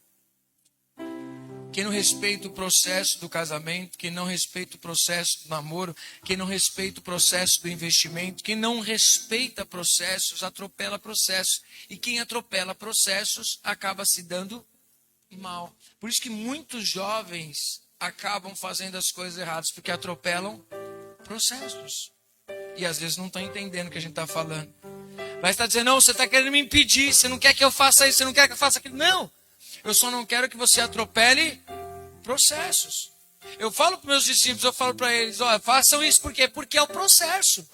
Quem não respeita o processo do casamento, quem não respeita o processo do namoro, quem não respeita o processo do investimento, quem não respeita processos, atropela processos. E quem atropela processos acaba se dando mal. Por isso que muitos jovens acabam fazendo as coisas erradas, porque atropelam processos. E às vezes não estão entendendo o que a gente está falando. Vai estar dizendo, não, você está querendo me impedir, você não quer que eu faça isso, você não quer que eu faça aquilo. Não! Eu só não quero que você atropele processos. Eu falo para meus discípulos, eu falo para eles, ó, façam isso por quê? Porque é o processo.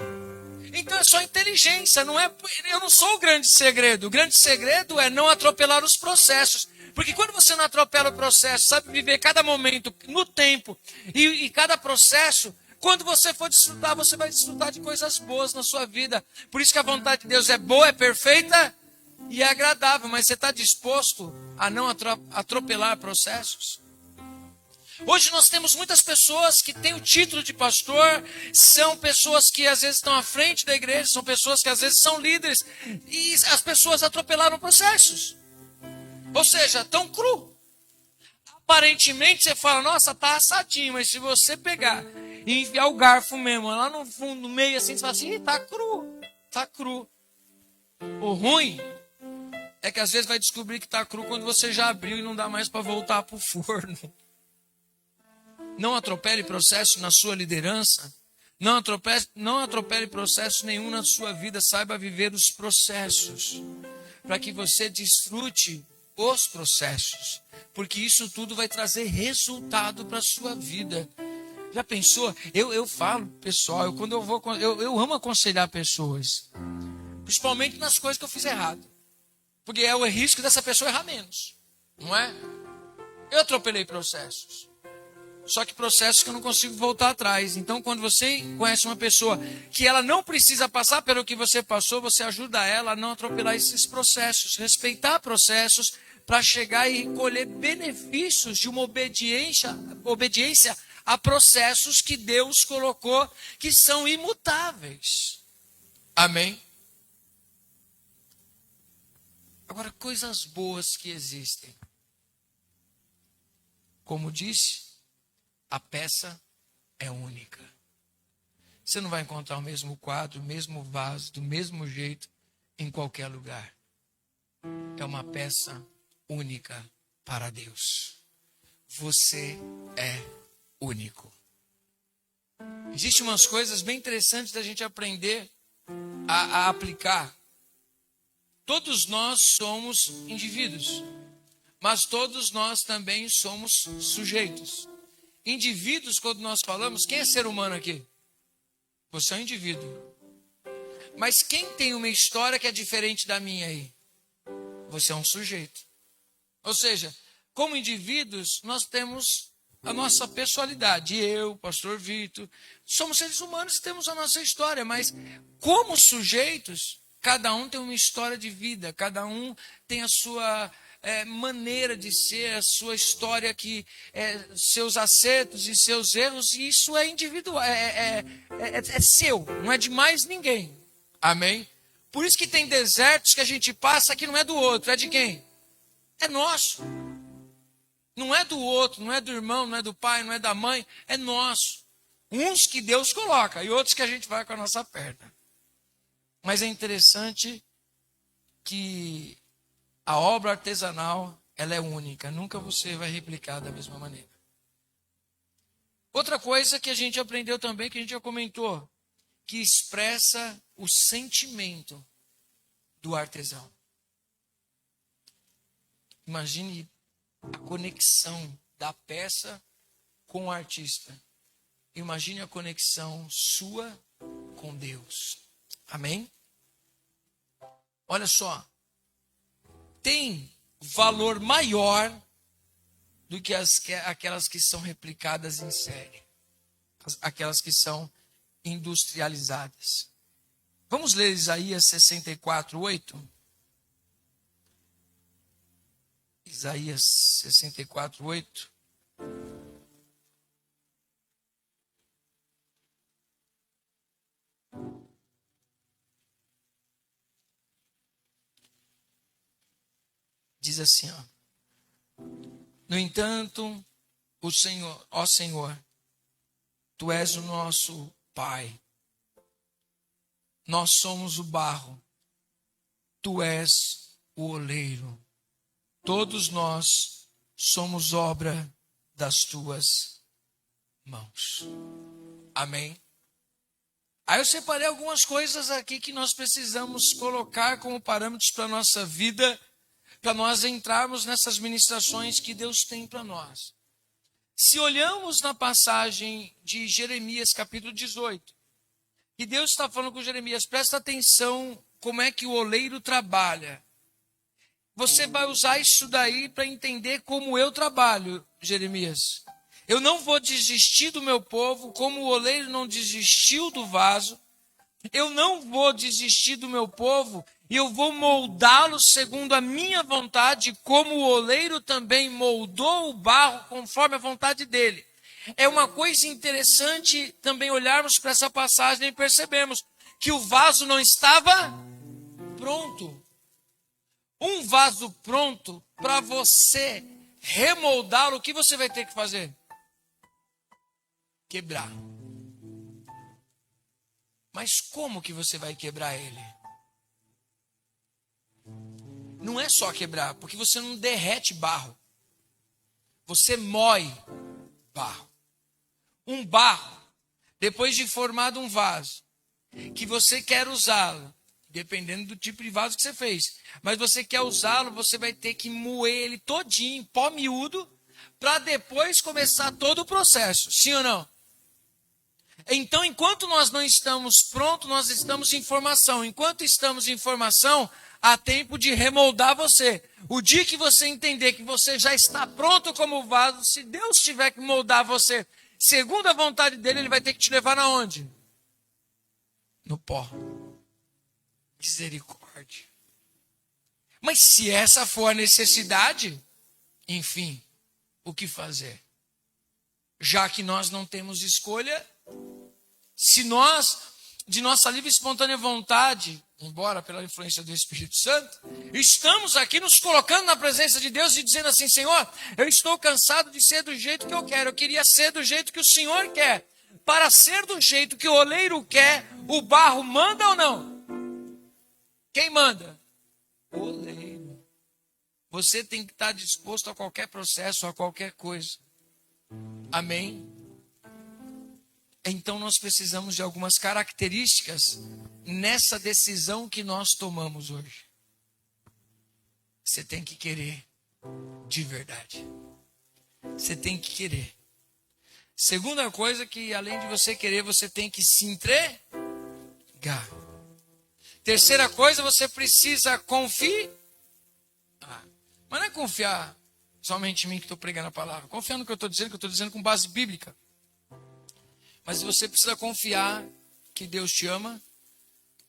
Então é só inteligência, não é, eu não sou o grande segredo. O grande segredo é não atropelar os processos. Porque quando você não atropela o processo, sabe viver cada momento no tempo e cada processo, quando você for desfrutar, você vai desfrutar de coisas boas na sua vida. Por isso que a vontade de Deus é boa, é perfeita e é agradável, mas você está disposto a não atropelar processos? Hoje nós temos muitas pessoas que têm o título de pastor, são pessoas que às vezes estão à frente da igreja, são pessoas que às vezes são líderes, e as pessoas atropelaram processos. Ou seja, estão cru. Aparentemente você fala, nossa, tá assadinho, mas se você pegar e enfiar o garfo mesmo lá no fundo, no meio assim, você fala assim, tá cru, tá cru. O ruim é que às vezes vai descobrir que está cru quando você já abriu e não dá mais para voltar para o forno. Não atropele processo na sua liderança. Não atropele processo nenhum na sua vida. Saiba viver os processos. Para que você desfrute os processos. Porque isso tudo vai trazer resultado para a sua vida. Já pensou? Eu falo, pessoal, eu amo aconselhar pessoas. Principalmente nas coisas que eu fiz errado. Porque é o risco dessa pessoa errar menos. Não é? Eu atropelei processos. Só que processos que eu não consigo voltar atrás. Então, quando você conhece uma pessoa que ela não precisa passar pelo que você passou, você ajuda ela a não atropelar esses processos. Respeitar processos para chegar e colher benefícios de uma obediência a processos que Deus colocou que são imutáveis. Amém? Agora, coisas boas que existem. Como disse, a peça é única. Você não vai encontrar o mesmo quadro, o mesmo vaso, do mesmo jeito, em qualquer lugar. É uma peça única para Deus. Você é único. Existem umas coisas bem interessantes da gente aprender a aplicar. Todos nós somos indivíduos, mas todos nós também somos sujeitos. Indivíduos, quando nós falamos, quem é ser humano aqui? Você é um indivíduo. Mas quem tem uma história que é diferente da minha aí? Você é um sujeito. Ou seja, como indivíduos, nós temos a nossa personalidade. Eu, pastor Vitor, somos seres humanos e temos a nossa história, mas como sujeitos, cada um tem uma história de vida, cada um tem a sua maneira de ser, a sua história, seus acertos e seus erros, e isso é individual, é seu, não é de mais ninguém. Amém? Por isso que tem desertos que a gente passa que não é do outro, é de quem? É nosso. Não é do outro, não é do irmão, não é do pai, não é da mãe, é nosso. Uns que Deus coloca e outros que a gente vai com a nossa perna. Mas é interessante que a obra artesanal, ela é única. Nunca você vai replicar da mesma maneira. Outra coisa que a gente aprendeu também, que a gente já comentou, que expressa o sentimento do artesão. Imagine a conexão da peça com o artista. Imagine a conexão sua com Deus. Amém? Olha só. Tem valor maior do que aquelas que são replicadas em série, aquelas que são industrializadas. Vamos ler Isaías 64:8. Isaías 64:8. Diz assim, ó. No entanto, o Senhor, ó Senhor, Tu és o nosso Pai. Nós somos o barro. Tu és o oleiro. Todos nós somos obra das Tuas mãos. Amém? Aí eu separei algumas coisas aqui que nós precisamos colocar como parâmetros para a nossa vida, para nós entrarmos nessas ministrações que Deus tem para nós. Se olhamos na passagem de Jeremias capítulo 18, que Deus está falando com Jeremias, presta atenção como é que o oleiro trabalha. Você vai usar isso daí para entender como eu trabalho, Jeremias. Eu não vou desistir do meu povo, como o oleiro não desistiu do vaso. Eu não vou desistir do meu povo e eu vou moldá-lo segundo a minha vontade, como o oleiro também moldou o barro conforme a vontade dele. É uma coisa interessante também olharmos para essa passagem e percebermos que o vaso não estava pronto. Um vaso pronto, para você remoldá-lo, o que você vai ter que fazer? Quebrar. Mas como que você vai quebrar ele? Não é só quebrar, porque você não derrete barro. Você moe barro. Um barro, depois de formado um vaso, que você quer usá-lo, dependendo do tipo de vaso que você fez, mas você quer usá-lo, você vai ter que moer ele todinho, em pó miúdo, para depois começar todo o processo. Sim ou não? Então, enquanto nós não estamos prontos, nós estamos em formação. Enquanto estamos em formação, há tempo de remoldar você. O dia que você entender que você já está pronto como vaso, se Deus tiver que moldar você segundo a vontade dele, ele vai ter que te levar aonde? No pó. Misericórdia. Mas se essa for a necessidade, enfim, o que fazer? Já que nós não temos escolha, se nós, de nossa livre e espontânea vontade, embora pela influência do Espírito Santo, estamos aqui nos colocando na presença de Deus e dizendo assim, Senhor, eu estou cansado de ser do jeito que eu quero, eu queria ser do jeito que o Senhor quer. Para ser do jeito que o oleiro quer, o barro manda ou não? Quem manda? O oleiro. Você tem que estar disposto a qualquer processo, a qualquer coisa. Amém? Então nós precisamos de algumas características nessa decisão que nós tomamos hoje. Você tem que querer de verdade. Você tem que querer. Segunda coisa que além de você querer, você tem que se entregar. Terceira coisa, você precisa confiar. Mas não é confiar somente em mim que estou pregando a palavra. Confiar no que eu estou dizendo com base bíblica. Mas você precisa confiar que Deus te ama,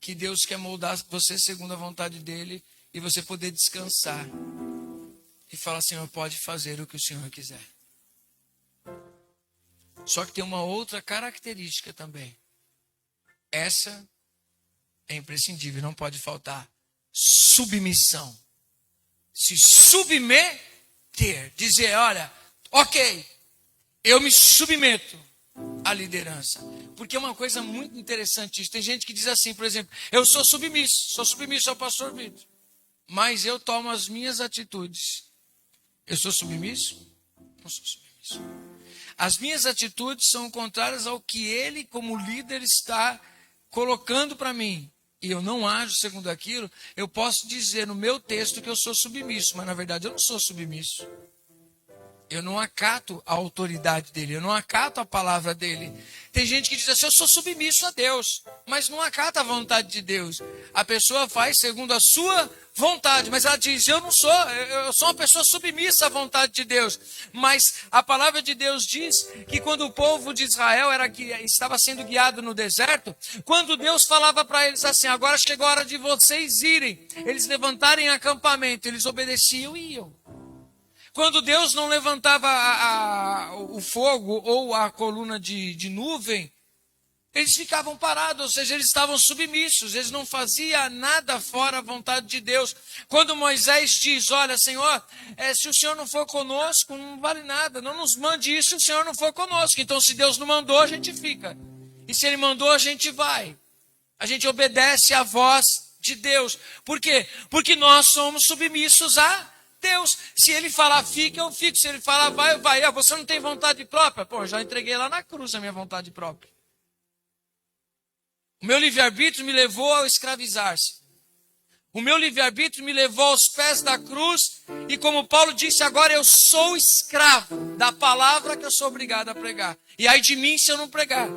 que Deus quer moldar você segundo a vontade dele, e você poder descansar e falar, Senhor, pode fazer o que o Senhor quiser. Só que tem uma outra característica também. Essa é imprescindível, não pode faltar. Submissão. Se submeter. Dizer, olha, ok, eu me submeto à liderança. Porque é uma coisa muito interessante isso. Tem gente que diz assim, por exemplo, eu sou submisso ao pastor Vitor, mas eu tomo as minhas atitudes. Eu sou submisso? Não sou submisso. As minhas atitudes são contrárias ao que ele, como líder, está colocando para mim. E eu não ajo segundo aquilo. Eu posso dizer no meu texto que eu sou submisso, mas na verdade eu não sou submisso. Eu não acato a autoridade dele, eu não acato a palavra dele. Tem gente que diz assim, eu sou submisso a Deus. mas não acata a vontade de Deus. A pessoa faz segundo a sua vontade, mas ela diz, eu sou uma pessoa submissa à vontade de Deus. Mas a palavra de Deus diz que quando o povo de Israel estava sendo guiado no deserto, quando Deus falava para eles assim, agora chegou a hora de vocês irem, eles levantarem acampamento, eles obedeciam e iam. Quando Deus não levantava o fogo ou a coluna de nuvem, eles ficavam parados, ou seja, eles estavam submissos, eles não faziam nada fora a vontade de Deus. Quando Moisés diz, olha, Senhor, se o Senhor não for conosco, não vale nada, não nos mande isso se o Senhor não for conosco. Então, se Deus não mandou, a gente fica. E se Ele mandou, a gente vai. A gente obedece à voz de Deus. Por quê? Porque nós somos submissos a Deus. Se Ele falar fica, eu fico. Se Ele falar vai, eu vai. Você não tem vontade própria? Pô, já entreguei lá na cruz a minha vontade própria. O meu livre-arbítrio me levou a escravizar-se. O meu livre-arbítrio me levou aos pés da cruz. E como Paulo disse, agora eu sou escravo da palavra que eu sou obrigado a pregar. E ai de mim se eu não pregar.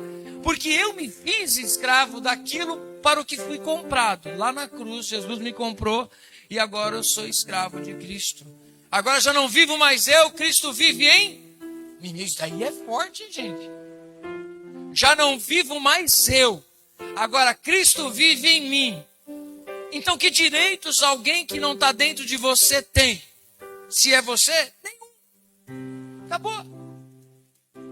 Porque eu me fiz escravo daquilo para o que fui comprado. Lá na cruz, Jesus me comprou. E agora eu sou escravo de Cristo. Agora já não vivo mais eu, Cristo vive em mim. Isso aí é forte, gente. Já não vivo mais eu. Agora Cristo vive em mim. Então que direitos alguém que não está dentro de você tem? Se é você, nenhum. Acabou.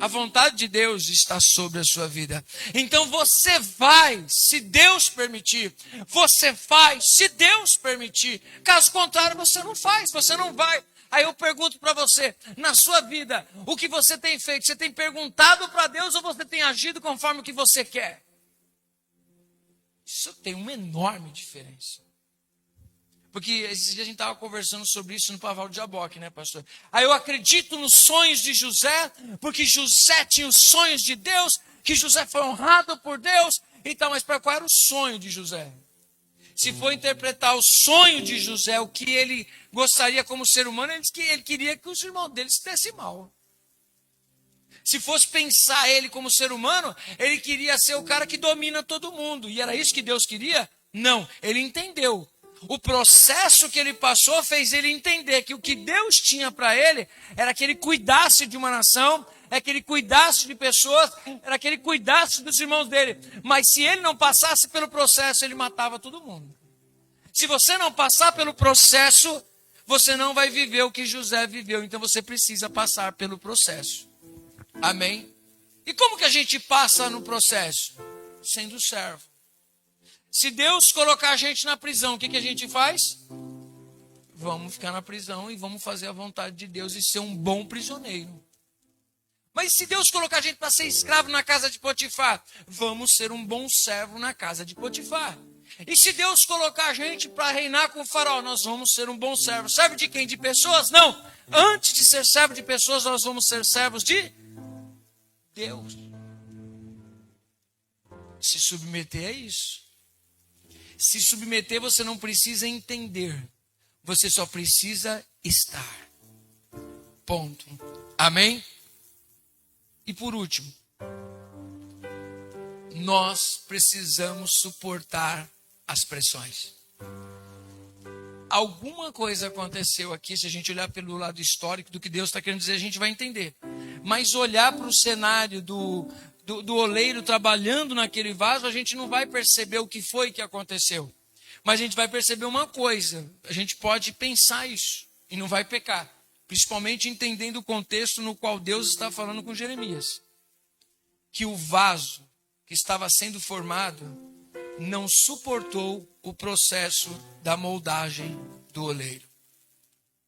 A vontade de Deus está sobre a sua vida. Então você vai, se Deus permitir. Você faz, se Deus permitir. Caso contrário, você não faz, você não vai. Aí eu pergunto para você, na sua vida, o que você tem feito? Você tem perguntado para Deus ou você tem agido conforme o que você quer? Isso tem uma enorme diferença. Porque esses dias a gente estava conversando sobre isso no Paval de Jaboque, né, pastor? Aí eu acredito nos sonhos de José, porque José tinha os sonhos de Deus, que José foi honrado por Deus. Então, mas qual era o sonho de José? Se for interpretar o sonho de José, o que ele gostaria como ser humano, ele queria que os irmãos dele se dessem mal. Se fosse pensar ele como ser humano, ele queria ser o cara que domina todo mundo. E era isso que Deus queria? Não, ele entendeu. O processo que ele passou fez ele entender que o que Deus tinha para ele era que ele cuidasse de uma nação, é que ele cuidasse de pessoas, era que ele cuidasse dos irmãos dele. Mas se ele não passasse pelo processo, ele matava todo mundo. Se você não passar pelo processo, você não vai viver o que José viveu. Então você precisa passar pelo processo. Amém? E como que a gente passa no processo? Sendo servo. Se Deus colocar a gente na prisão, o que a gente faz? Vamos ficar na prisão e vamos fazer a vontade de Deus e ser um bom prisioneiro. Mas se Deus colocar a gente para ser escravo na casa de Potifar, vamos ser um bom servo na casa de Potifar. E se Deus colocar a gente para reinar com o faraó, nós vamos ser um bom servo. Servo de quem? De pessoas? Não. Antes de ser servo de pessoas, nós vamos ser servos de Deus. Se submeter é isso. Se submeter, você não precisa entender. Você só precisa estar. Ponto. Amém? E por último, nós precisamos suportar as pressões. Alguma coisa aconteceu aqui, se a gente olhar pelo lado histórico do que Deus está querendo dizer, a gente vai entender. Mas olhar para o cenário do oleiro trabalhando naquele vaso, a gente não vai perceber o que foi que aconteceu. Mas a gente vai perceber uma coisa, a gente pode pensar isso e não vai pecar. Principalmente entendendo o contexto no qual Deus está falando com Jeremias. Que o vaso que estava sendo formado não suportou o processo da moldagem do oleiro.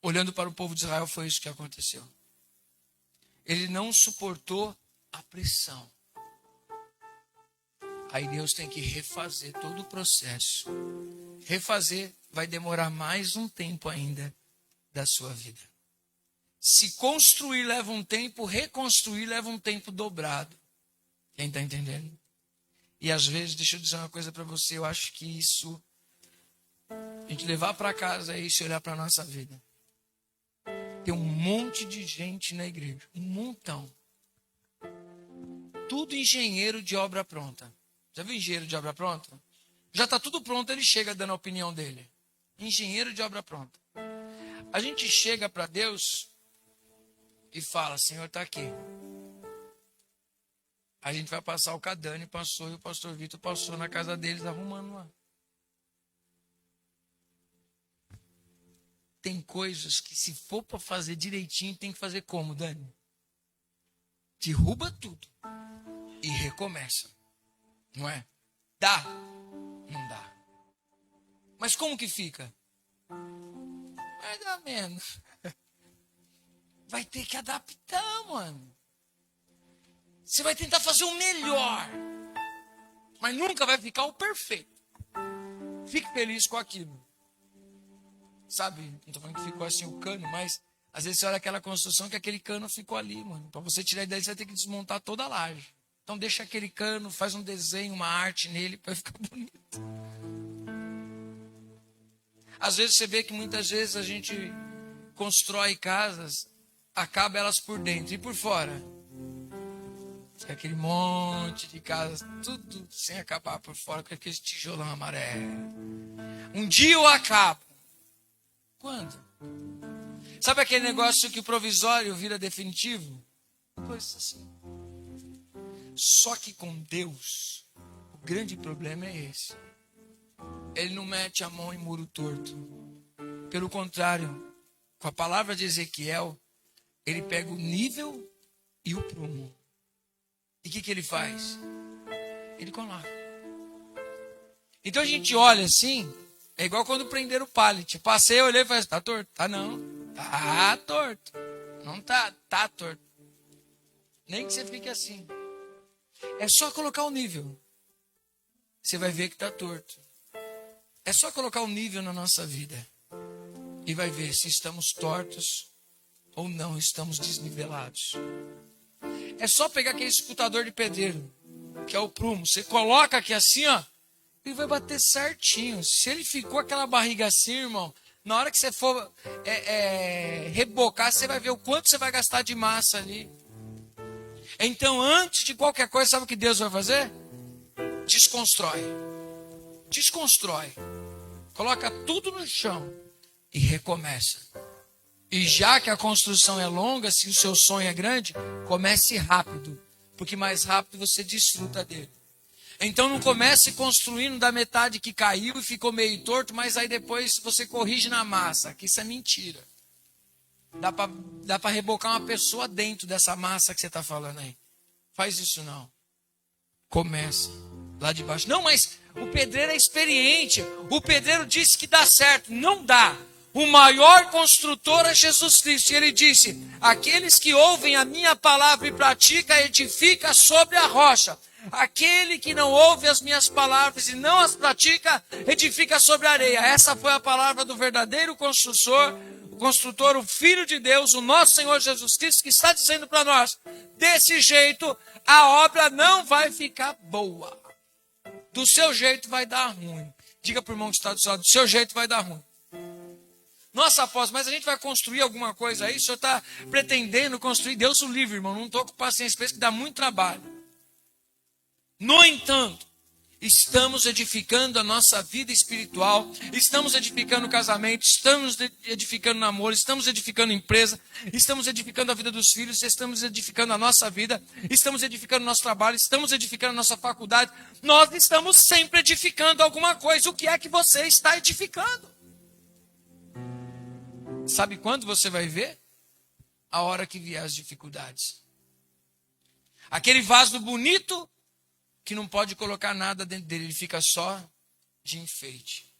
Olhando para o povo de Israel, foi isso que aconteceu. Ele não suportou a pressão. Aí Deus tem que refazer todo o processo. Refazer vai demorar mais um tempo ainda da sua vida. Se construir leva um tempo, reconstruir leva um tempo dobrado. Quem está entendendo? E às vezes, deixa eu dizer uma coisa para você, eu acho que isso, a gente levar para casa é isso e olhar para a nossa vida. Tem um monte de gente na igreja, um montão. Tudo engenheiro de obra pronta. Já viu engenheiro de obra pronta? Já está tudo pronto, ele chega dando a opinião dele. Engenheiro de obra pronta. A gente chega para Deus e fala, Senhor, está aqui. A gente vai passar o Cadane passou e o pastor Vitor passou na casa deles arrumando lá. Tem coisas que se for para fazer direitinho, tem que fazer como, Dani? Derruba tudo e recomeça. Não é? Dá? Não dá. Mas como que fica? Vai dar menos. Vai ter que adaptar, mano. Você vai tentar fazer o melhor. Mas nunca vai ficar o perfeito. Fique feliz com aquilo. Sabe? Não estou falando que ficou assim o cano, mas às vezes você olha aquela construção que aquele cano ficou ali, mano. Para você tirar daí, você vai ter que desmontar toda a laje. Então deixa aquele cano, faz um desenho, uma arte nele, para ficar bonito. Às vezes você vê que muitas vezes a gente constrói casas, acaba elas por dentro e por fora. Fica aquele monte de casas, tudo sem acabar por fora, com aquele tijolão amarelo. Um dia eu acabo. Quando? Sabe aquele negócio que o provisório vira definitivo? Coisa assim. Só que com Deus, o grande problema é esse. Ele não mete a mão em muro torto. Pelo contrário, com a palavra de Ezequiel, ele pega o nível e o prumo. E o que ele faz? Ele coloca. Então a gente olha assim, é igual quando prenderam o pallet. Passei, olhei e falei, tá torto? Tá não. Tá torto. Não tá, tá torto. Nem que você fique assim. É só colocar o nível. Você vai ver que tá torto. É só colocar o nível na nossa vida. E vai ver se estamos tortos ou não estamos desnivelados. É só pegar aquele escutador de pedreiro, que é o prumo. Você coloca aqui assim, ó, e vai bater certinho. Se ele ficou aquela barriga assim, irmão, na hora que você for rebocar, você vai ver o quanto você vai gastar de massa ali. Então, antes de qualquer coisa, sabe o que Deus vai fazer? Desconstrói. Desconstrói. Coloca tudo no chão e recomeça. E já que a construção é longa, se o seu sonho é grande, comece rápido, porque mais rápido você desfruta dele. Então não comece construindo da metade que caiu e ficou meio torto, mas aí depois você corrige na massa, que isso é mentira. Dá para rebocar uma pessoa dentro dessa massa que você está falando aí. Faz isso não. Começa lá de baixo. Não, mas o pedreiro é experiente. O pedreiro disse que dá certo. Não dá. O maior construtor é Jesus Cristo. E ele disse, aqueles que ouvem a minha palavra e praticam, edifica sobre a rocha. Aquele que não ouve as minhas palavras e não as pratica, edifica sobre a areia. Essa foi a palavra do verdadeiro construtor, o Filho de Deus, o nosso Senhor Jesus Cristo, que está dizendo para nós, desse jeito, a obra não vai ficar boa. Do seu jeito vai dar ruim. Diga para o irmão que está do seu lado, do seu jeito vai dar ruim. Nossa, apóstolo, mas a gente vai construir alguma coisa aí? O senhor está pretendendo construir? Deus o livre, irmão. Não estou com paciência para isso, que dá muito trabalho. No entanto, estamos edificando a nossa vida espiritual, estamos edificando o casamento, estamos edificando namoro, estamos edificando empresa, estamos edificando a vida dos filhos, estamos edificando a nossa vida, estamos edificando o nosso trabalho, estamos edificando a nossa faculdade. Nós estamos sempre edificando alguma coisa. O que é que você está edificando? Sabe quando você vai ver? A hora que vier as dificuldades. Aquele vaso bonito que não pode colocar nada dentro dele, ele fica só de enfeite.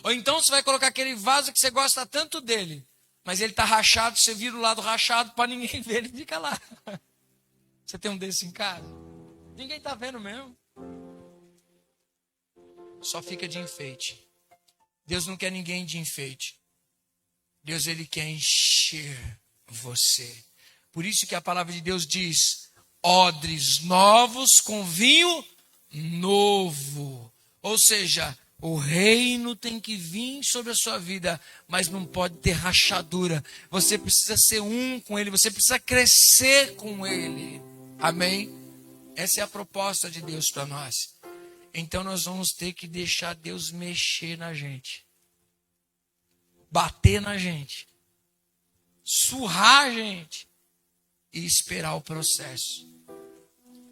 Ou então você vai colocar aquele vaso que você gosta tanto dele, mas ele está rachado, você vira o lado rachado para ninguém ver, ele fica lá. Você tem um desse em casa? Ninguém está vendo mesmo. Só fica de enfeite. Deus não quer ninguém de enfeite. Deus, ele quer encher você. Por isso que a palavra de Deus diz, odres novos com vinho novo. Ou seja, o reino tem que vir sobre a sua vida, mas não pode ter rachadura. Você precisa ser um com ele, você precisa crescer com ele. Amém? Essa é a proposta de Deus para nós. Então nós vamos ter que deixar Deus mexer na gente. Bater na gente. Surrar a gente. E esperar o processo.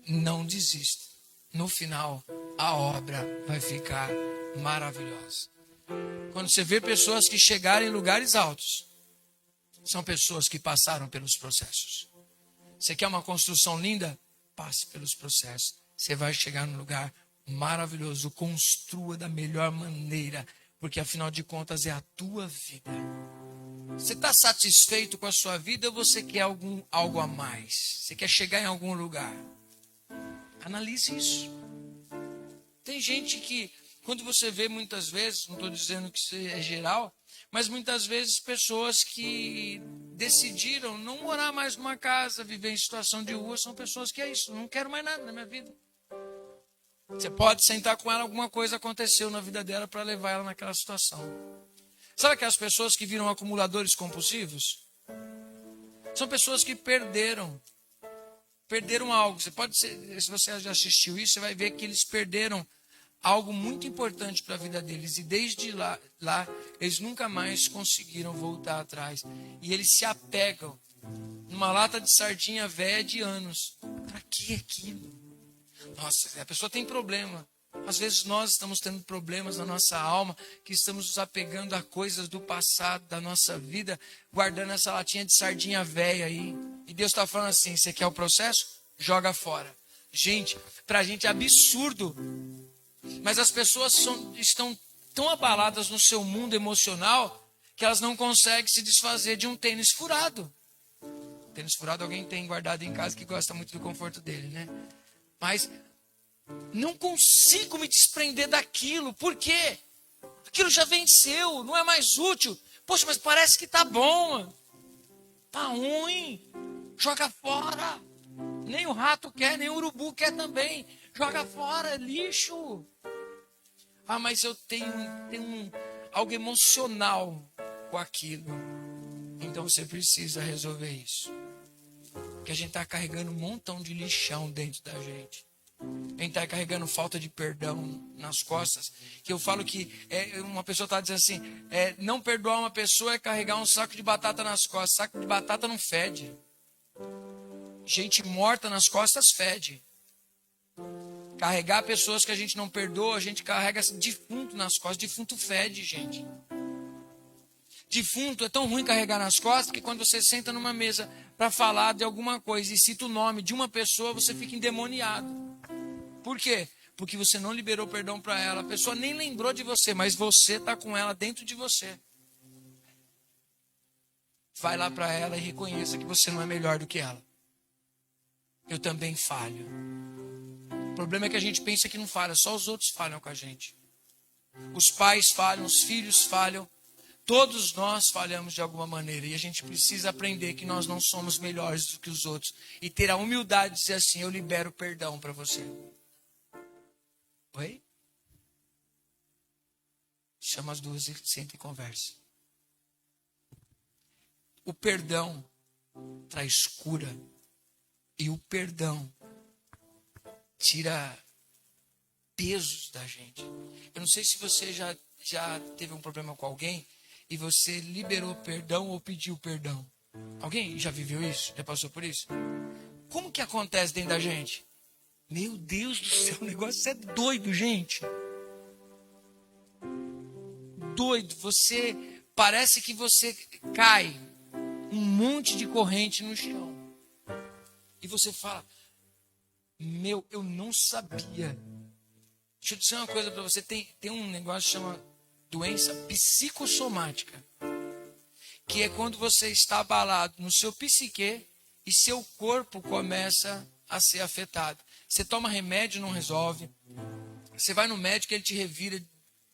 Não desista. No final, a obra vai ficar maravilhosa. Quando você vê pessoas que chegaram em lugares altos, são pessoas que passaram pelos processos. Você quer uma construção linda? Passe pelos processos. Você vai chegar num lugar maravilhoso. Construa da melhor maneira, porque afinal de contas é a tua vida. Você está satisfeito com a sua vida ou você quer algo a mais? Você quer chegar em algum lugar? Analise isso. Tem gente que, quando você vê muitas vezes, não estou dizendo que isso é geral, mas muitas vezes pessoas que decidiram não morar mais numa casa, viver em situação de rua, são pessoas que é isso, não quero mais nada na minha vida. Você pode sentar com ela, alguma coisa aconteceu na vida dela para levar ela naquela situação. Sabe aquelas pessoas que viram acumuladores compulsivos? São pessoas que perderam algo. Você pode ser, se você já assistiu isso, você vai ver que eles perderam algo muito importante para a vida deles. E desde lá, eles nunca mais conseguiram voltar atrás. E eles se apegam numa lata de sardinha velha de anos. Para que aquilo? Nossa, a pessoa tem problema. Às vezes nós estamos tendo problemas na nossa alma, que estamos nos apegando a coisas do passado, da nossa vida, guardando essa latinha de sardinha velha aí. E Deus está falando assim, você quer o processo? Joga fora. Gente, pra gente é absurdo. Mas as pessoas estão tão abaladas no seu mundo emocional, que elas não conseguem se desfazer de um tênis furado. Tênis furado alguém tem guardado em casa que gosta muito do conforto dele, né? Mas não consigo me desprender daquilo. Por quê? Aquilo já venceu, não é mais útil. Poxa, mas parece que tá bom. Tá ruim. Joga fora. Nem o rato quer, nem o urubu quer também. Joga fora, é lixo. Ah, mas eu tenho algo emocional com aquilo. Então você precisa resolver isso. Porque a gente está carregando um montão de lixão dentro da gente. A gente está carregando falta de perdão nas costas. Que eu falo que uma pessoa está dizendo assim, não perdoar uma pessoa é carregar um saco de batata nas costas. Saco de batata não fede. Gente morta nas costas fede. Carregar pessoas que a gente não perdoa, a gente carrega defunto nas costas. Defunto fede, gente. Defunto é tão ruim carregar nas costas que quando você senta numa mesa para falar de alguma coisa e cita o nome de uma pessoa, você fica endemoniado. Por quê? Porque você não liberou perdão para ela. A pessoa nem lembrou de você, mas você está com ela dentro de você. Vai lá para ela e reconheça que você não é melhor do que ela. Eu também falho. O problema é que a gente pensa que não falha, só os outros falham com a gente. Os pais falham, os filhos falham. Todos nós falhamos de alguma maneira. E a gente precisa aprender que nós não somos melhores do que os outros. E ter a humildade de dizer assim, eu libero perdão para você. Oi? Chama as duas e senta e conversa. O perdão traz cura. E o perdão tira pesos da gente. Eu não sei se você já teve um problema com alguém e você liberou perdão ou pediu perdão. Alguém já viveu isso? Já passou por isso? Como que acontece dentro da gente? Meu Deus do céu, o negócio é doido, gente. Doido. Parece que você cai um monte de corrente no chão. E você fala, eu não sabia. Deixa eu dizer uma coisa para você. Tem um negócio que chama doença psicossomática. Que é quando você está abalado no seu psique e seu corpo começa a ser afetado. Você toma remédio, não resolve. Você vai no médico, ele te revira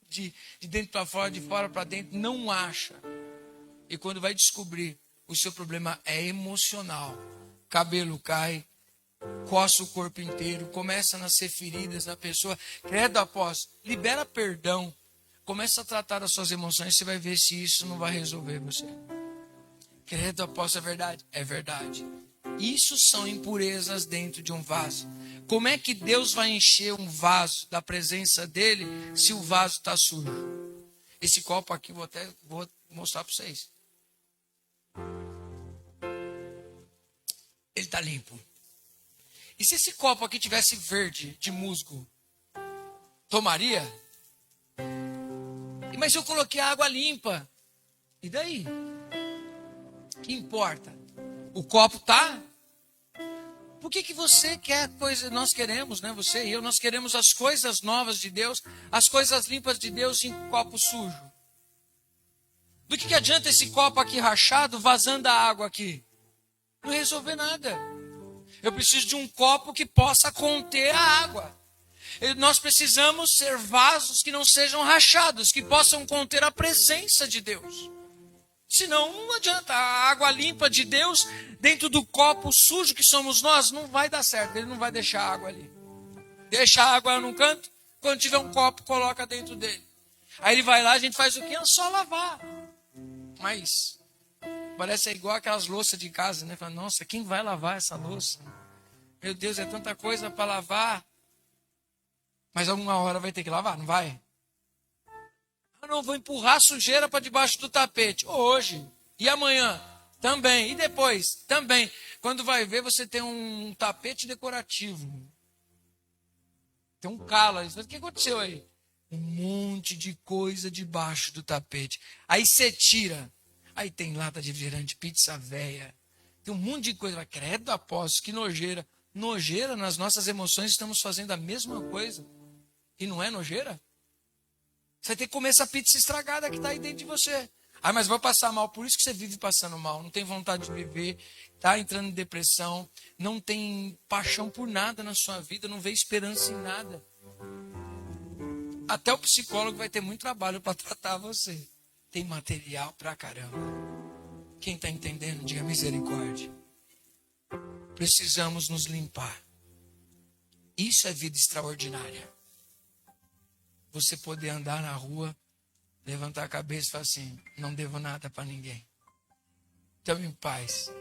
de dentro para fora, de fora para dentro, não acha. E quando vai descobrir, o seu problema é emocional. Cabelo cai, coça o corpo inteiro, começa a nascer feridas na pessoa. Credo, apóstolo, libera perdão. Começa a tratar as suas emoções, você vai ver se isso não vai resolver você. Credo, apóstolo, é verdade? É verdade. Isso são impurezas dentro de um vaso. Como é que Deus vai encher um vaso da presença dele se o vaso está sujo? Esse copo aqui vou mostrar para vocês. Ele está limpo. E se esse copo aqui tivesse verde de musgo, tomaria? Mas eu coloquei água limpa. E daí? Que importa? O copo tá? Por que você quer coisa? Nós queremos, né? Você e eu, nós queremos as coisas novas de Deus, as coisas limpas de Deus em copo sujo. Do que adianta esse copo aqui rachado vazando a água aqui? Não resolver nada. Eu preciso de um copo que possa conter a água. Nós precisamos ser vasos que não sejam rachados, que possam conter a presença de Deus. Senão não adianta. A água limpa de Deus dentro do copo sujo que somos nós não vai dar certo. Ele não vai deixar a água ali. Deixa a água num canto, quando tiver um copo, coloca dentro dele. Aí ele vai lá, a gente faz o quê? É só lavar. Mas parece igual aquelas louças de casa, né? Fala, nossa, quem vai lavar essa louça? Meu Deus, é tanta coisa para lavar. Mas alguma hora vai ter que lavar, não vai? Ah, não, vou empurrar a sujeira para debaixo do tapete. Hoje. E amanhã? Também. E depois? Também. Quando vai ver, você tem um tapete decorativo. Tem um calo aí. O que aconteceu aí? Um monte de coisa debaixo do tapete. Aí você tira. Aí tem lata de refrigerante, pizza véia. Tem um monte de coisa. Mas, credo, apóstolo, que nojeira. Nojeira, nas nossas emoções estamos fazendo a mesma coisa. E não é nojeira? Você vai ter que comer essa pizza estragada que está aí dentro de você. Ah, mas vai passar mal. Por isso que você vive passando mal. Não tem vontade de viver. Está entrando em depressão. Não tem paixão por nada na sua vida. Não vê esperança em nada. Até o psicólogo vai ter muito trabalho para tratar você. Tem material pra caramba. Quem está entendendo, diga misericórdia. Precisamos nos limpar. Isso é vida extraordinária. Você poder andar na rua, levantar a cabeça e falar assim, não devo nada para ninguém. Estou em paz.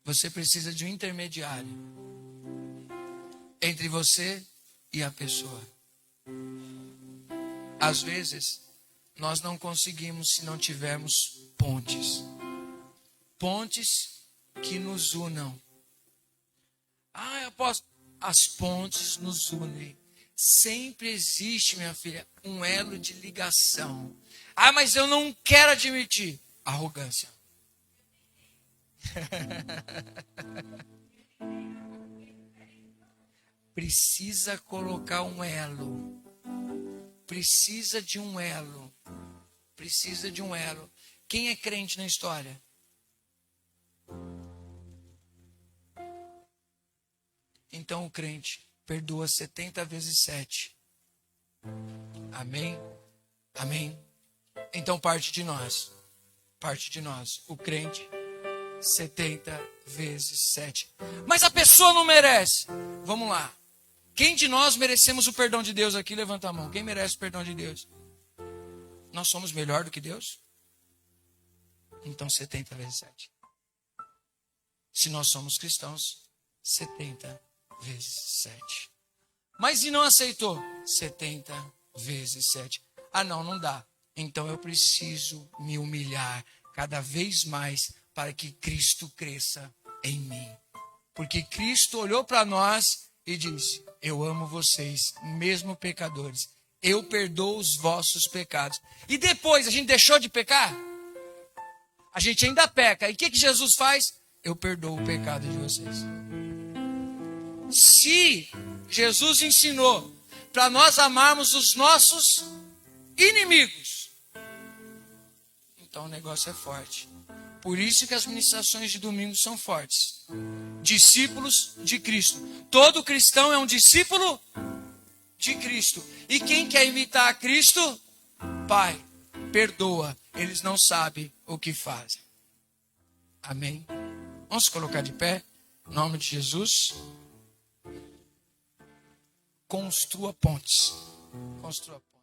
Você precisa de um intermediário entre você e a pessoa. Às vezes, nós não conseguimos se não tivermos pontes. Pontes que nos unam. Ah, apóstolo, as pontes nos unem. Sempre existe, minha filha, um elo de ligação. Ah, mas eu não quero admitir. Arrogância. Precisa colocar um elo. Precisa de um elo. Precisa de um elo. Quem é crente na história? Então o crente perdoa 70 vezes 7. Amém? Amém? Então parte de nós. Parte de nós. O crente 70 vezes 7. Mas a pessoa não merece. Vamos lá. Quem de nós merecemos o perdão de Deus aqui? Levanta a mão. Quem merece o perdão de Deus? Nós somos melhor do que Deus? Então 70 vezes 7. Se nós somos cristãos, 70 vezes 7. Mas e não aceitou? 70 vezes 7. Ah, não dá. Então eu preciso me humilhar cada vez mais para que Cristo cresça em mim. Porque Cristo olhou para nós e disse, eu amo vocês, mesmo pecadores. Eu perdoo os vossos pecados. E depois, a gente deixou de pecar? A gente ainda peca. E o que Jesus faz? Eu perdoo o pecado de vocês. Se Jesus ensinou para nós amarmos os nossos inimigos, então o negócio é forte. Por isso que as ministrações de domingo são fortes. Discípulos de Cristo. Todo cristão é um discípulo de Cristo. E quem quer imitar a Cristo? Pai, perdoa. Eles não sabem o que fazem. Amém? Vamos se colocar de pé. Em nome de Jesus. Construa pontes. Construa pontes.